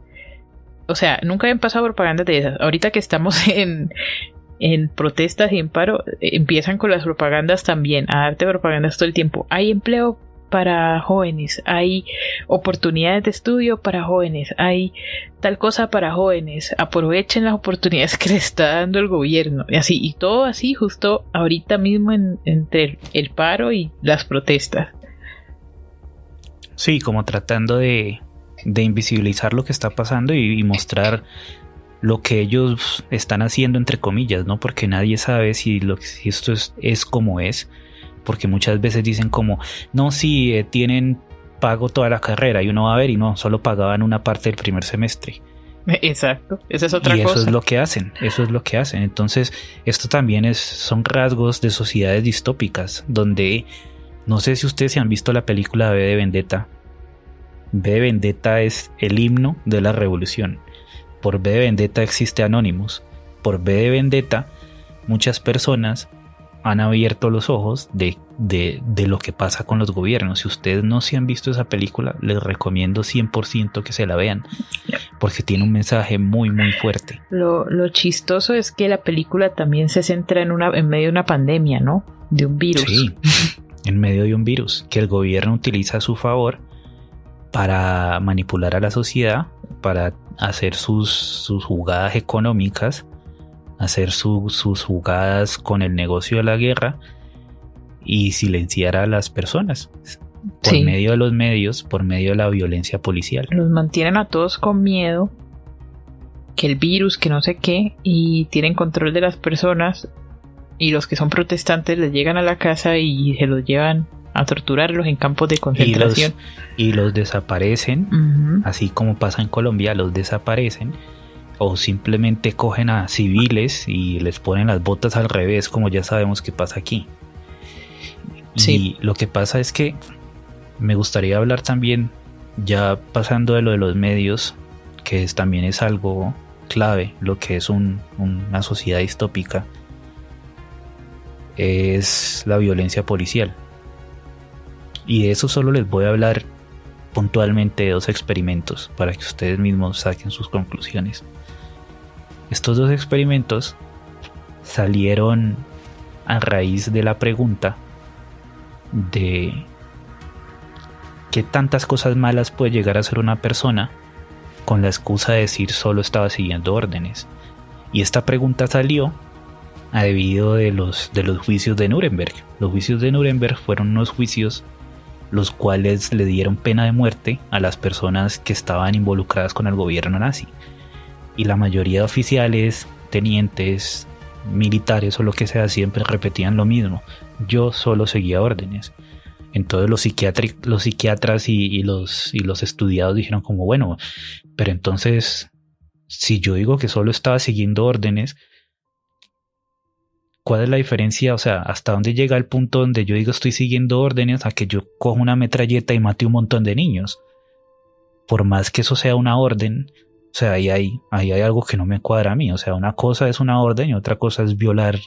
S2: O sea, nunca habían pasado propagandas de esas. Ahorita que estamos en protestas y en paro, empiezan con las propagandas también, a darte propagandas todo el tiempo. Hay empleo para jóvenes, hay oportunidades de estudio para jóvenes, hay tal cosa para jóvenes, aprovechen las oportunidades que les está dando el gobierno, y así, y todo así justo ahorita mismo entre el paro y las protestas.
S1: Sí, como tratando de invisibilizar lo que está pasando y mostrar lo que ellos están haciendo, entre comillas, ¿no? Porque nadie sabe si esto es como es, porque muchas veces dicen como, no, sí, tienen pago toda la carrera, y uno va a ver y no, solo pagaban una parte del primer semestre.
S2: Exacto, esa es otra cosa.
S1: Y eso es lo que hacen. Entonces, esto también son rasgos de sociedades distópicas, donde, no sé si ustedes se han visto la película V de Vendetta. V de Vendetta es el himno de la revolución. Por V de Vendetta existe Anonymous. Por V de Vendetta muchas personas han abierto los ojos de lo que pasa con los gobiernos. Si ustedes no se han visto esa película, les recomiendo 100% que se la vean, porque tiene un mensaje muy muy fuerte.
S2: Lo chistoso es que la película también se centra en medio de una pandemia, ¿no? De un virus.
S1: Sí, en medio de un virus que el gobierno utiliza a su favor para manipular a la sociedad, para hacer sus jugadas económicas, hacer sus jugadas con el negocio de la guerra y silenciar a las personas por medio de los medios, por medio de la violencia policial.
S2: Los mantienen a todos con miedo, que el virus, que no sé qué, y tienen control de las personas, y los que son protestantes les llegan a la casa y se los llevan a torturarlos en campos de concentración.
S1: Y los desaparecen, uh-huh. Así como pasa en Colombia, los desaparecen. O simplemente cogen a civiles y les ponen las botas al revés, como ya sabemos que pasa aquí. Sí. Y lo que pasa es que me gustaría hablar también, ya pasando de lo de los medios, que también es algo clave, lo que es una sociedad distópica, es la violencia policial. Y de eso solo les voy a hablar puntualmente de 2 experimentos para que ustedes mismos saquen sus conclusiones. Estos 2 experimentos salieron a raíz de la pregunta de qué tantas cosas malas puede llegar a hacer una persona con la excusa de decir solo estaba siguiendo órdenes. Y esta pregunta salió debido de los juicios de Nuremberg. Los juicios de Nuremberg fueron unos juicios los cuales le dieron pena de muerte a las personas que estaban involucradas con el gobierno nazi. Y la mayoría de oficiales, tenientes, militares o lo que sea siempre repetían lo mismo: yo solo seguía órdenes. Entonces los psiquiatras y los estudiados dijeron como, bueno, pero entonces si yo digo que solo estaba siguiendo órdenes, ¿cuál es la diferencia? O sea, ¿hasta dónde llega el punto donde yo digo estoy siguiendo órdenes a que yo cojo una metralleta y mate un montón de niños? Por más que eso sea una orden, o sea, ahí hay algo que no me cuadra a mí. O sea, una cosa es una orden y otra cosa es violar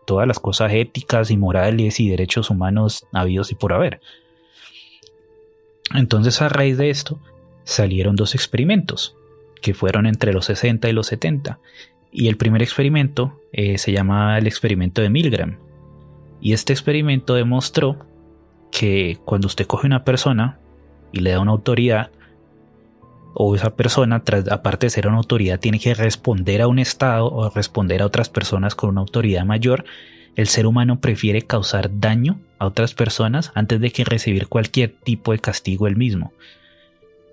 S1: todas las cosas éticas y morales y derechos humanos habidos y por haber. Entonces, a raíz de esto, salieron 2 experimentos que fueron entre los 60 y los 70. Y el primer experimento se llama el experimento de Milgram. Y este experimento demostró que cuando usted coge una persona y le da una autoridad, o esa persona, aparte de ser una autoridad, tiene que responder a un Estado o responder a otras personas con una autoridad mayor, el ser humano prefiere causar daño a otras personas antes de que recibir cualquier tipo de castigo él mismo.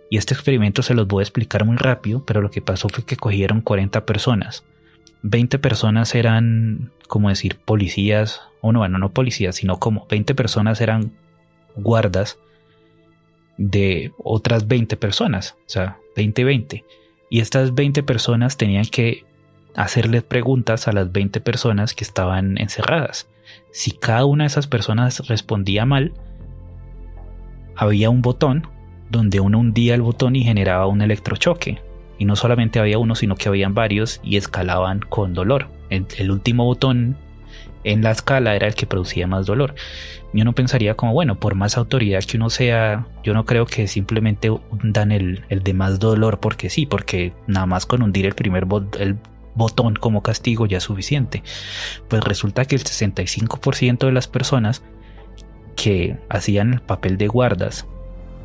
S1: Y este experimento se los voy a explicar muy rápido, pero lo que pasó fue que cogieron 40 personas. 20 personas eran, como decir, policías, o no, bueno, no policías, sino como 20 personas eran guardas de otras 20 personas, o sea, 20-20. Y estas 20 personas tenían que hacerles preguntas a las 20 personas que estaban encerradas. Si cada una de esas personas respondía mal, había un botón donde uno hundía el botón y generaba un electrochoque. Y no solamente había uno, sino que habían varios y escalaban con dolor. El último botón en la escala era el que producía más dolor. Y uno pensaría como, bueno, por más autoridad que uno sea, yo no creo que simplemente hundan el de más dolor porque sí, porque nada más con hundir el primer botón como castigo ya es suficiente. Pues resulta que el 65% de las personas que hacían el papel de guardas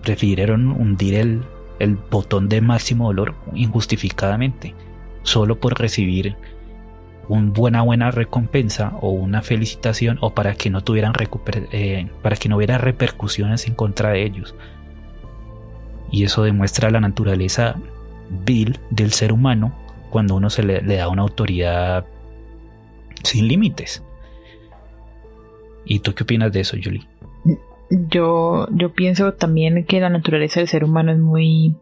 S1: prefirieron hundir el botón de máximo dolor injustificadamente, solo por recibir una buena recompensa o una felicitación, o para que no tuvieran para que no hubiera repercusiones en contra de ellos. Y eso demuestra la naturaleza vil del ser humano cuando uno le da una autoridad sin límites. ¿Y tú qué opinas de eso, Julie?
S2: Yo pienso también que la naturaleza del ser humano es muy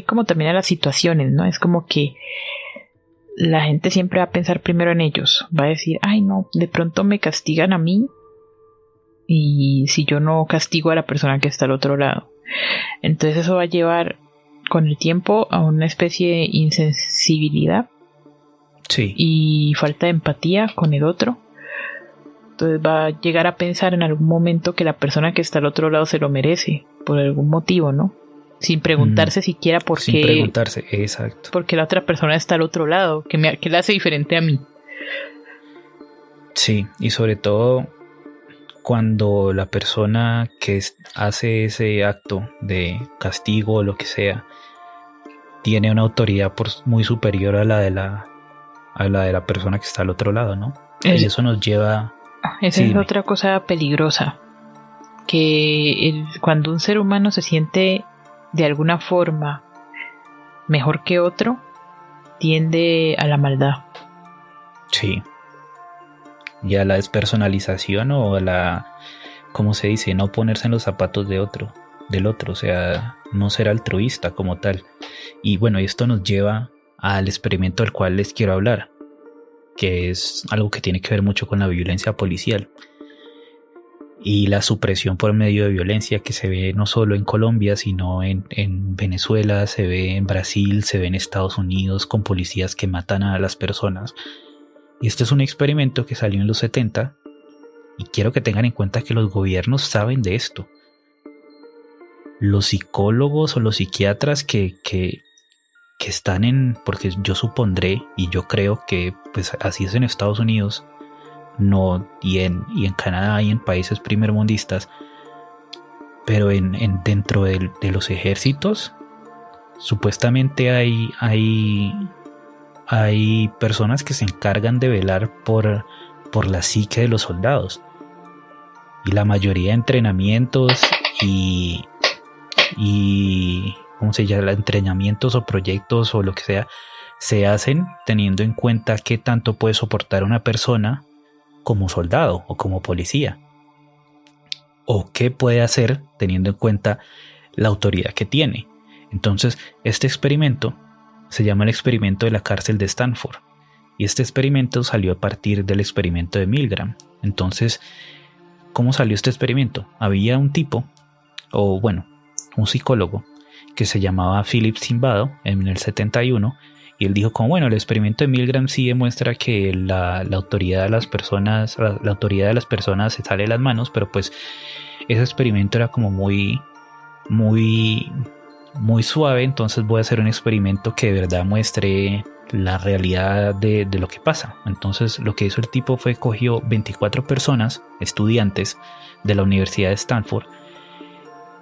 S2: como también a las situaciones, ¿no? Es como que la gente siempre va a pensar primero en ellos. Va a decir, ay no, de pronto me castigan a mí y si yo no castigo a la persona que está al otro lado. Entonces eso va a llevar con el tiempo a una especie de insensibilidad,
S1: sí,
S2: y falta de empatía con el otro. Entonces va a llegar a pensar en algún momento que la persona que está al otro lado se lo merece, por algún motivo, ¿no? Sin preguntarse siquiera por qué.
S1: Sin preguntarse, exacto.
S2: Porque la otra persona está al otro lado, que la hace diferente a mí.
S1: Sí, y sobre todo cuando la persona que hace ese acto de castigo o lo que sea tiene una autoridad muy superior a la de la persona que está al otro lado, ¿no? Y eso nos lleva.
S2: Esa es otra cosa peligrosa, que cuando un ser humano se siente de alguna forma mejor que otro, tiende a la maldad.
S1: Sí. Y a la despersonalización o a la, ¿cómo se dice? No ponerse en los zapatos del otro, o sea, no ser altruista como tal. Y bueno, esto nos lleva al experimento del cual les quiero hablar, que es algo que tiene que ver mucho con la violencia policial y la supresión por medio de violencia, que se ve no solo en Colombia, sino en Venezuela, se ve en Brasil, se ve en Estados Unidos, con policías que matan a las personas. Y este es un experimento que salió en los 70, y quiero que tengan en cuenta que los gobiernos saben de esto. Los psicólogos o los psiquiatras que están porque yo supondré y yo creo que pues así es en Estados Unidos, no, y en Canadá y en países primermundistas, pero dentro de los ejércitos supuestamente hay personas que se encargan de velar por la psique de los soldados, y la mayoría de entrenamientos y ¿cómo se llama? Entrenamientos o proyectos o lo que sea, se hacen teniendo en cuenta qué tanto puede soportar una persona como soldado o como policía, o qué puede hacer teniendo en cuenta la autoridad que tiene. Entonces, este experimento se llama el experimento de la cárcel de Stanford, Y este experimento salió a partir del experimento de Milgram. Entonces, ¿cómo salió este experimento? Había un tipo, un psicólogo, que se llamaba Philip Zimbardo en el 71, y él dijo como, bueno, el experimento de Milgram sí demuestra que la autoridad de las personas, la autoridad de las personas se sale de las manos, pero pues ese experimento era como muy suave, entonces voy a hacer un experimento que de verdad muestre la realidad de lo que pasa. Entonces lo que hizo el tipo fue cogió 24 personas, estudiantes de la Universidad de Stanford,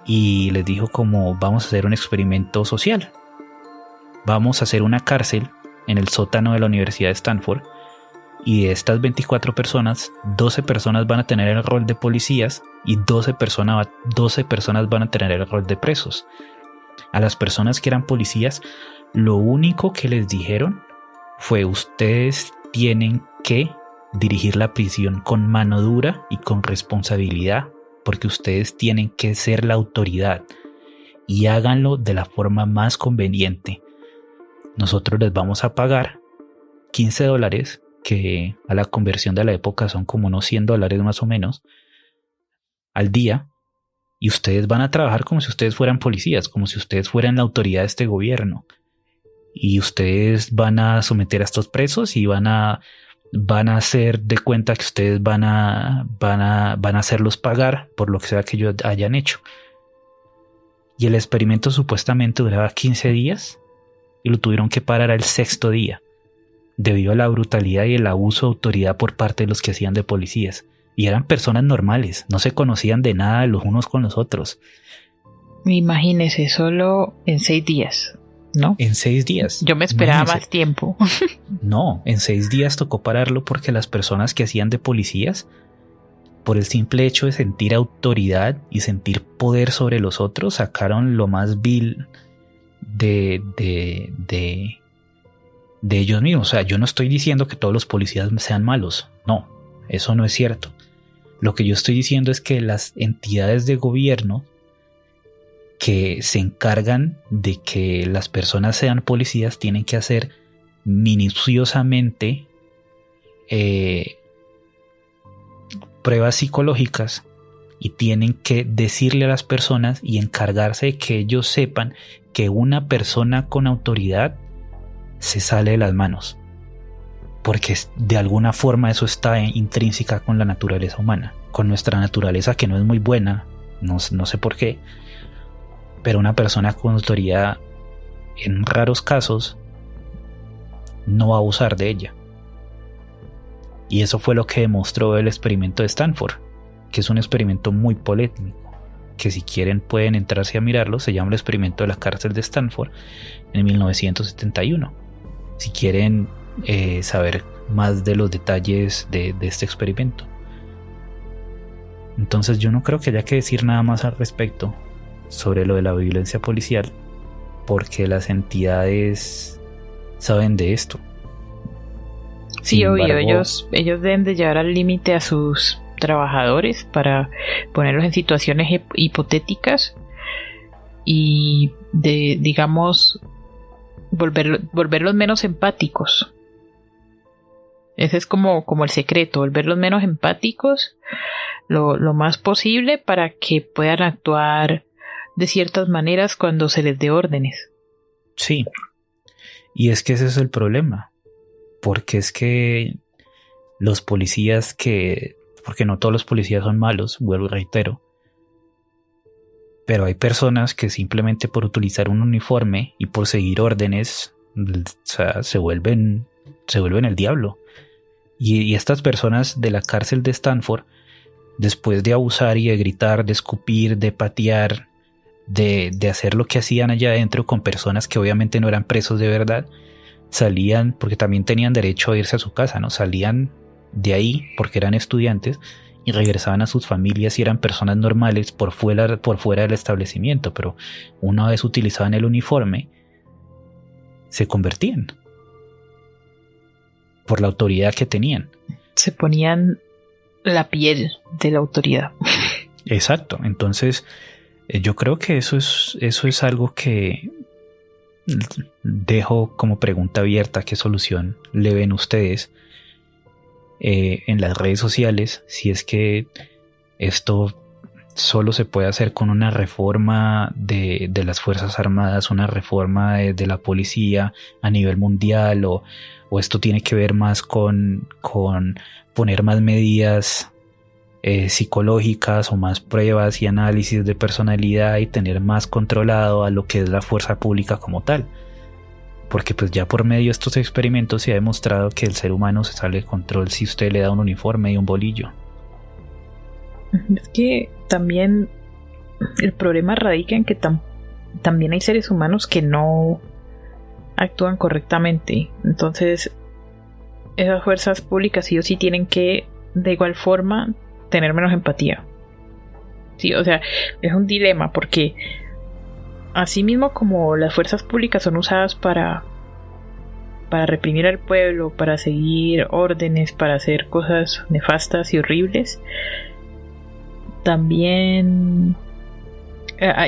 S1: y les dijo como, vamos a hacer un experimento social. Vamos a hacer una cárcel en el sótano de la Universidad de Stanford, y de estas 24 personas, 12 personas van a tener el rol de policías y 12 personas van a tener el rol de presos. A las personas que eran policías, lo único que les dijeron fue: ustedes tienen que dirigir la prisión con mano dura y con responsabilidad, porque ustedes tienen que ser la autoridad, y háganlo de la forma más conveniente. Nosotros les vamos a pagar $15, que a la conversión de la época son como unos $100 más o menos, al día, y ustedes van a trabajar como si ustedes fueran policías, como si ustedes fueran la autoridad de este gobierno, y ustedes van a someter a estos presos y van a hacer de cuenta que ustedes van a hacerlos pagar por lo que sea que ellos hayan hecho. Y el experimento supuestamente duraba 15 días y lo tuvieron que parar al 6º día, debido a la brutalidad y el abuso de autoridad por parte de los que hacían de policías. Y eran personas normales, no se conocían de nada los unos con los otros.
S2: Imagínese, solo en 6 días, ¿no?
S1: En 6 días.
S2: Yo me esperaba más tiempo.
S1: No, en 6 días tocó pararlo porque las personas que hacían de policías, por el simple hecho de sentir autoridad y sentir poder sobre los otros, sacaron lo más vil de ellos mismos. O sea, yo no estoy diciendo que todos los policías sean malos, no, eso no es cierto. Lo que yo estoy diciendo es que las entidades de gobierno que se encargan de que las personas sean policías tienen que hacer minuciosamente pruebas psicológicas, y tienen que decirle a las personas y encargarse de que ellos sepan que una persona con autoridad se sale de las manos, porque de alguna forma eso está intrínseca con la naturaleza humana, con nuestra naturaleza, que no es muy buena, no sé por qué, pero una persona con autoridad en raros casos no va a abusar de ella. Y eso fue lo que demostró el experimento de Stanford, que es un experimento muy polémico, que si quieren pueden entrarse a mirarlo. Se llama el experimento de la cárcel de Stanford en 1971. Si quieren saber más de los detalles de este experimento. Entonces yo no creo que haya que decir nada más al respecto sobre lo de la violencia policial, porque las entidades saben de esto.
S2: Sí, obvio, ellos deben de llevar al límite a sus trabajadores para ponerlos en situaciones hipotéticas y digamos, volverlos menos empáticos. Ese es como el secreto, volverlos menos empáticos lo más posible, para que puedan actuar de ciertas maneras cuando se les dé órdenes.
S1: Sí, y es que ese es el problema, porque es que los policías porque no todos los policías son malos, vuelvo y reitero, pero hay personas que simplemente por utilizar un uniforme y por seguir órdenes, o sea, se vuelven el diablo. Y estas personas de la cárcel de Stanford, después de abusar y de gritar, de escupir, de patear, de hacer lo que hacían allá adentro con personas que obviamente no eran presos de verdad, salían, porque también tenían derecho a irse a su casa, ¿no? Salían de ahí porque eran estudiantes y regresaban a sus familias y eran personas normales por fuera del establecimiento, pero una vez utilizaban el uniforme, se convertían por la autoridad que tenían.
S2: Se ponían la piel de la autoridad.
S1: Exacto. Entonces yo creo que eso es algo que dejo como pregunta abierta qué solución le ven ustedes en las redes sociales, si es que esto solo se puede hacer con una reforma de las Fuerzas Armadas, una reforma de la policía a nivel mundial, o esto tiene que ver más con poner más medidas psicológicas o más pruebas y análisis de personalidad y tener más controlado a lo que es la fuerza pública como tal. Porque pues ya por medio de estos experimentos se ha demostrado que el ser humano se sale de control si usted le da un uniforme y un bolillo.
S2: Es que también el problema radica en que también hay seres humanos que no actúan correctamente. Entonces esas fuerzas públicas sí o sí tienen que de igual forma tener menos empatía. Sí, o sea, es un dilema porque así mismo como las fuerzas públicas son usadas para reprimir al pueblo, para seguir órdenes, para hacer cosas nefastas y horribles, también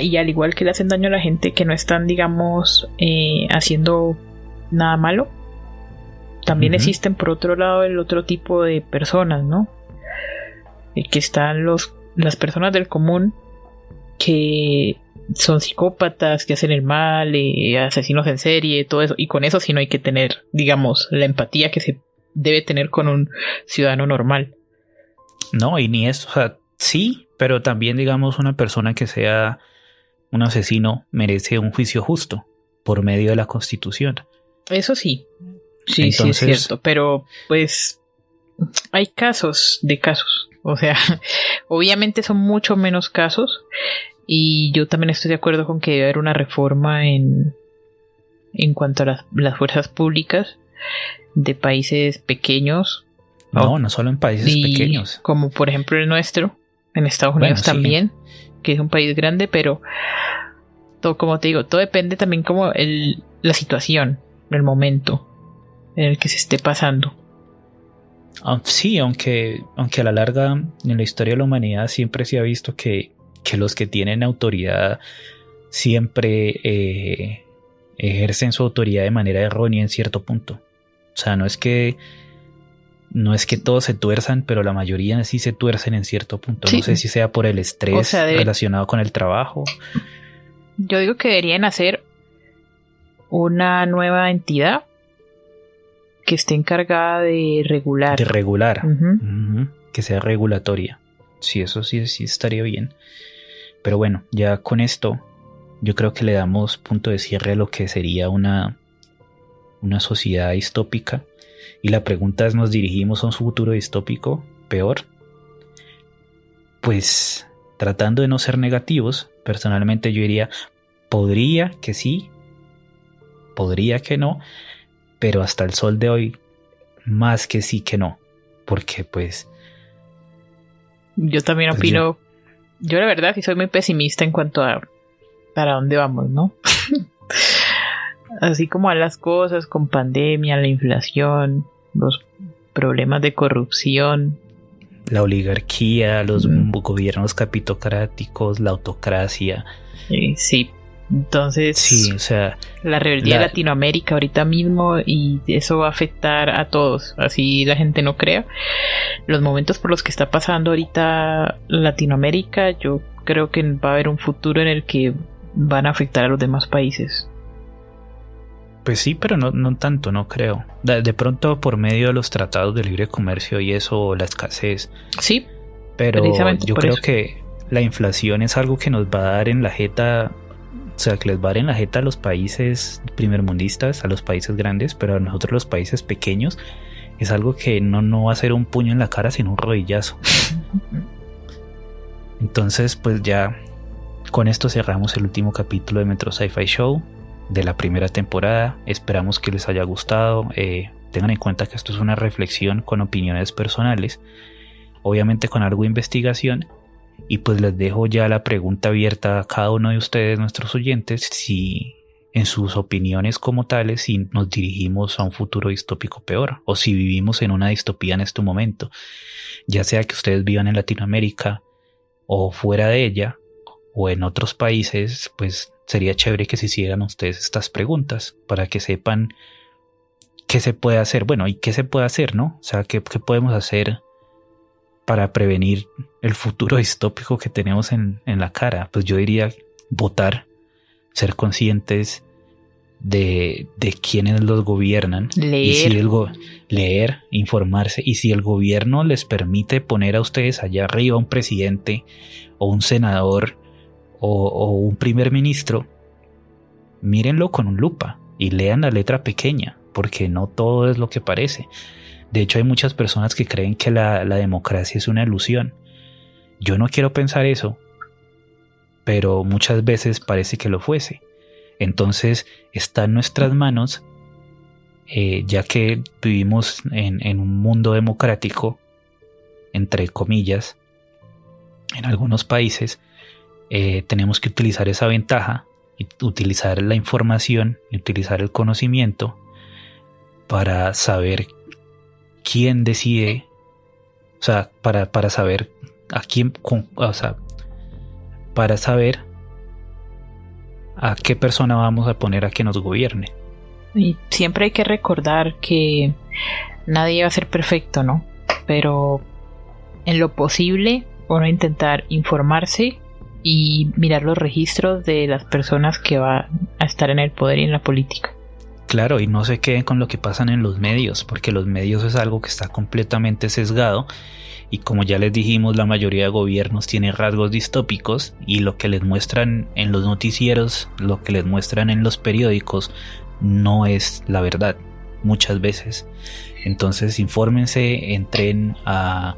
S2: y al igual que le hacen daño a la gente que no están, digamos, haciendo nada malo, también existen por otro lado el otro tipo de personas, ¿no? Que están las personas del común que son psicópatas, que hacen el mal, asesinos en serie, todo eso, y con eso sí no hay que tener, digamos, la empatía que se debe tener con un ciudadano normal.
S1: No, y ni eso, o sea, sí, pero también, digamos, una persona que sea un asesino merece un juicio justo por medio de la Constitución.
S2: Eso sí. Sí, entonces, sí es cierto, pero pues hay casos de casos. O sea, obviamente son mucho menos casos y yo también estoy de acuerdo con que debe haber una reforma en cuanto a las fuerzas públicas de países pequeños.
S1: No solo en países pequeños.
S2: Como por ejemplo el nuestro, en Estados Unidos también, que es un país grande, pero todo, como te digo, todo depende también como la situación, el momento en el que se esté pasando.
S1: Sí, aunque a la larga en la historia de la humanidad siempre se ha visto que los que tienen autoridad siempre ejercen su autoridad de manera errónea en cierto punto. O sea, no es que todos se tuerzan, pero la mayoría sí se tuercen en cierto punto. Sí. No sé si sea por el estrés relacionado con el trabajo.
S2: Yo digo que deberían hacer una nueva entidad que esté encargada de regular.
S1: Que sea regulatoria. Sí, eso sí estaría bien. Pero bueno, ya con esto yo creo que le damos punto de cierre a lo que sería una sociedad distópica. Y la pregunta es, ¿nos dirigimos a un futuro distópico peor? Pues tratando de no ser negativos, personalmente yo diría, podría que sí, podría que no, pero hasta el sol de hoy, más que sí que no, porque pues...
S2: Yo también opino, yo la verdad sí soy muy pesimista en cuanto a para dónde vamos, ¿no? Así como a las cosas con pandemia, la inflación, los problemas de corrupción,
S1: la oligarquía, los gobiernos capitocráticos, la autocracia.
S2: Sí, entonces
S1: sí, o sea,
S2: la rebeldía de Latinoamérica ahorita mismo, y eso va a afectar a todos, así la gente no crea. Los momentos por los que está pasando ahorita Latinoamérica, yo creo que va a haber un futuro en el que van a afectar a los demás países.
S1: Pues sí, pero no tanto, no creo. De pronto por medio de los tratados de libre comercio y eso, la escasez.
S2: Sí,
S1: pero yo creo que la inflación es algo que nos va a dar en la jeta, o sea, que les va a dar en la jeta a los países primermundistas, a los países grandes, pero a nosotros los países pequeños es algo que no va a ser un puño en la cara, sino un rodillazo. Entonces, pues ya con esto cerramos el último capítulo de Metro Sci-Fi Show de la primera temporada. Esperamos que les haya gustado. Tengan en cuenta que esto es una reflexión con opiniones personales, obviamente con algo de investigación, y pues les dejo ya la pregunta abierta a cada uno de ustedes, nuestros oyentes, si en sus opiniones como tales, si nos dirigimos a un futuro distópico peor, o si vivimos en una distopía en este momento, ya sea que ustedes vivan en Latinoamérica o fuera de ella o en otros países, pues sería chévere que se hicieran ustedes estas preguntas para que sepan qué se puede hacer. Bueno, ¿y qué se puede hacer, no? O sea, ¿qué podemos hacer para prevenir el futuro distópico que tenemos en la cara? Pues yo diría votar, ser conscientes de quiénes los gobiernan, leer, informarse, y si el gobierno les permite poner a ustedes allá arriba un presidente o un senador o un primer ministro, mírenlo con un lupa y lean la letra pequeña, porque no todo es lo que parece. De hecho, hay muchas personas que creen que la democracia es una ilusión. Yo no quiero pensar eso, pero muchas veces parece que lo fuese. Entonces está en nuestras manos, ya que vivimos en un mundo democrático, entre comillas, en algunos países, tenemos que utilizar esa ventaja, y utilizar la información y utilizar el conocimiento para saber quién decide, o sea, para saber a quién, o sea, para saber a qué persona vamos a poner a que nos gobierne.
S2: Y siempre hay que recordar que nadie va a ser perfecto, ¿no? Pero en lo posible uno intentar informarse y mirar los registros de las personas que van a estar en el poder y en la política.
S1: Claro, y no se queden con lo que pasan en los medios, porque los medios es algo que está completamente sesgado, y como ya les dijimos, la mayoría de gobiernos tiene rasgos distópicos, y lo que les muestran en los noticieros, lo que les muestran en los periódicos, no es la verdad, muchas veces. Entonces infórmense, entren a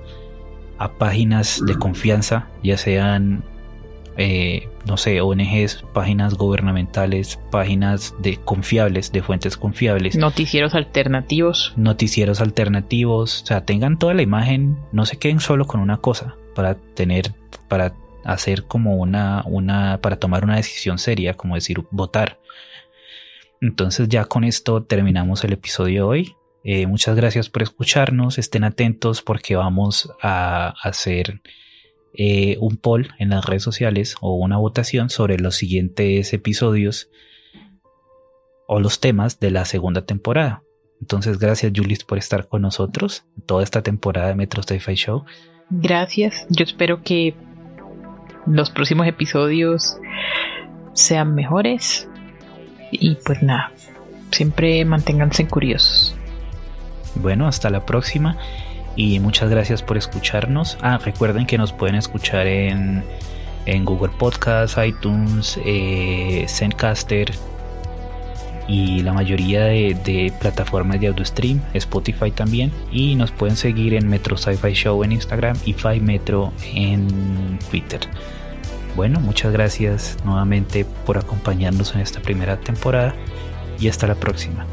S1: páginas de confianza, ya sean no sé, ONGs, páginas gubernamentales, páginas confiables, de fuentes confiables.
S2: Noticieros alternativos,
S1: o sea, tengan toda la imagen, no se queden solo con una cosa, para hacer como para tomar una decisión seria, como decir, votar. Entonces ya con esto terminamos el episodio de hoy. Muchas gracias por escucharnos, estén atentos porque vamos a hacer un poll en las redes sociales o una votación sobre los siguientes episodios o los temas de la segunda temporada. Entonces gracias, Julis, por estar con nosotros toda esta temporada de Metro Sci-Fi Show.
S2: Gracias, yo espero que los próximos episodios sean mejores y pues nada, siempre manténganse curiosos.
S1: Bueno, hasta la próxima. Y muchas gracias por escucharnos. Recuerden que nos pueden escuchar en Google Podcasts, iTunes, Zencaster y la mayoría de plataformas de audio stream, Spotify también. Y nos pueden seguir en Metro Sci-Fi Show en Instagram y Fi Metro en Twitter. Bueno, muchas gracias nuevamente por acompañarnos en esta primera temporada y hasta la próxima.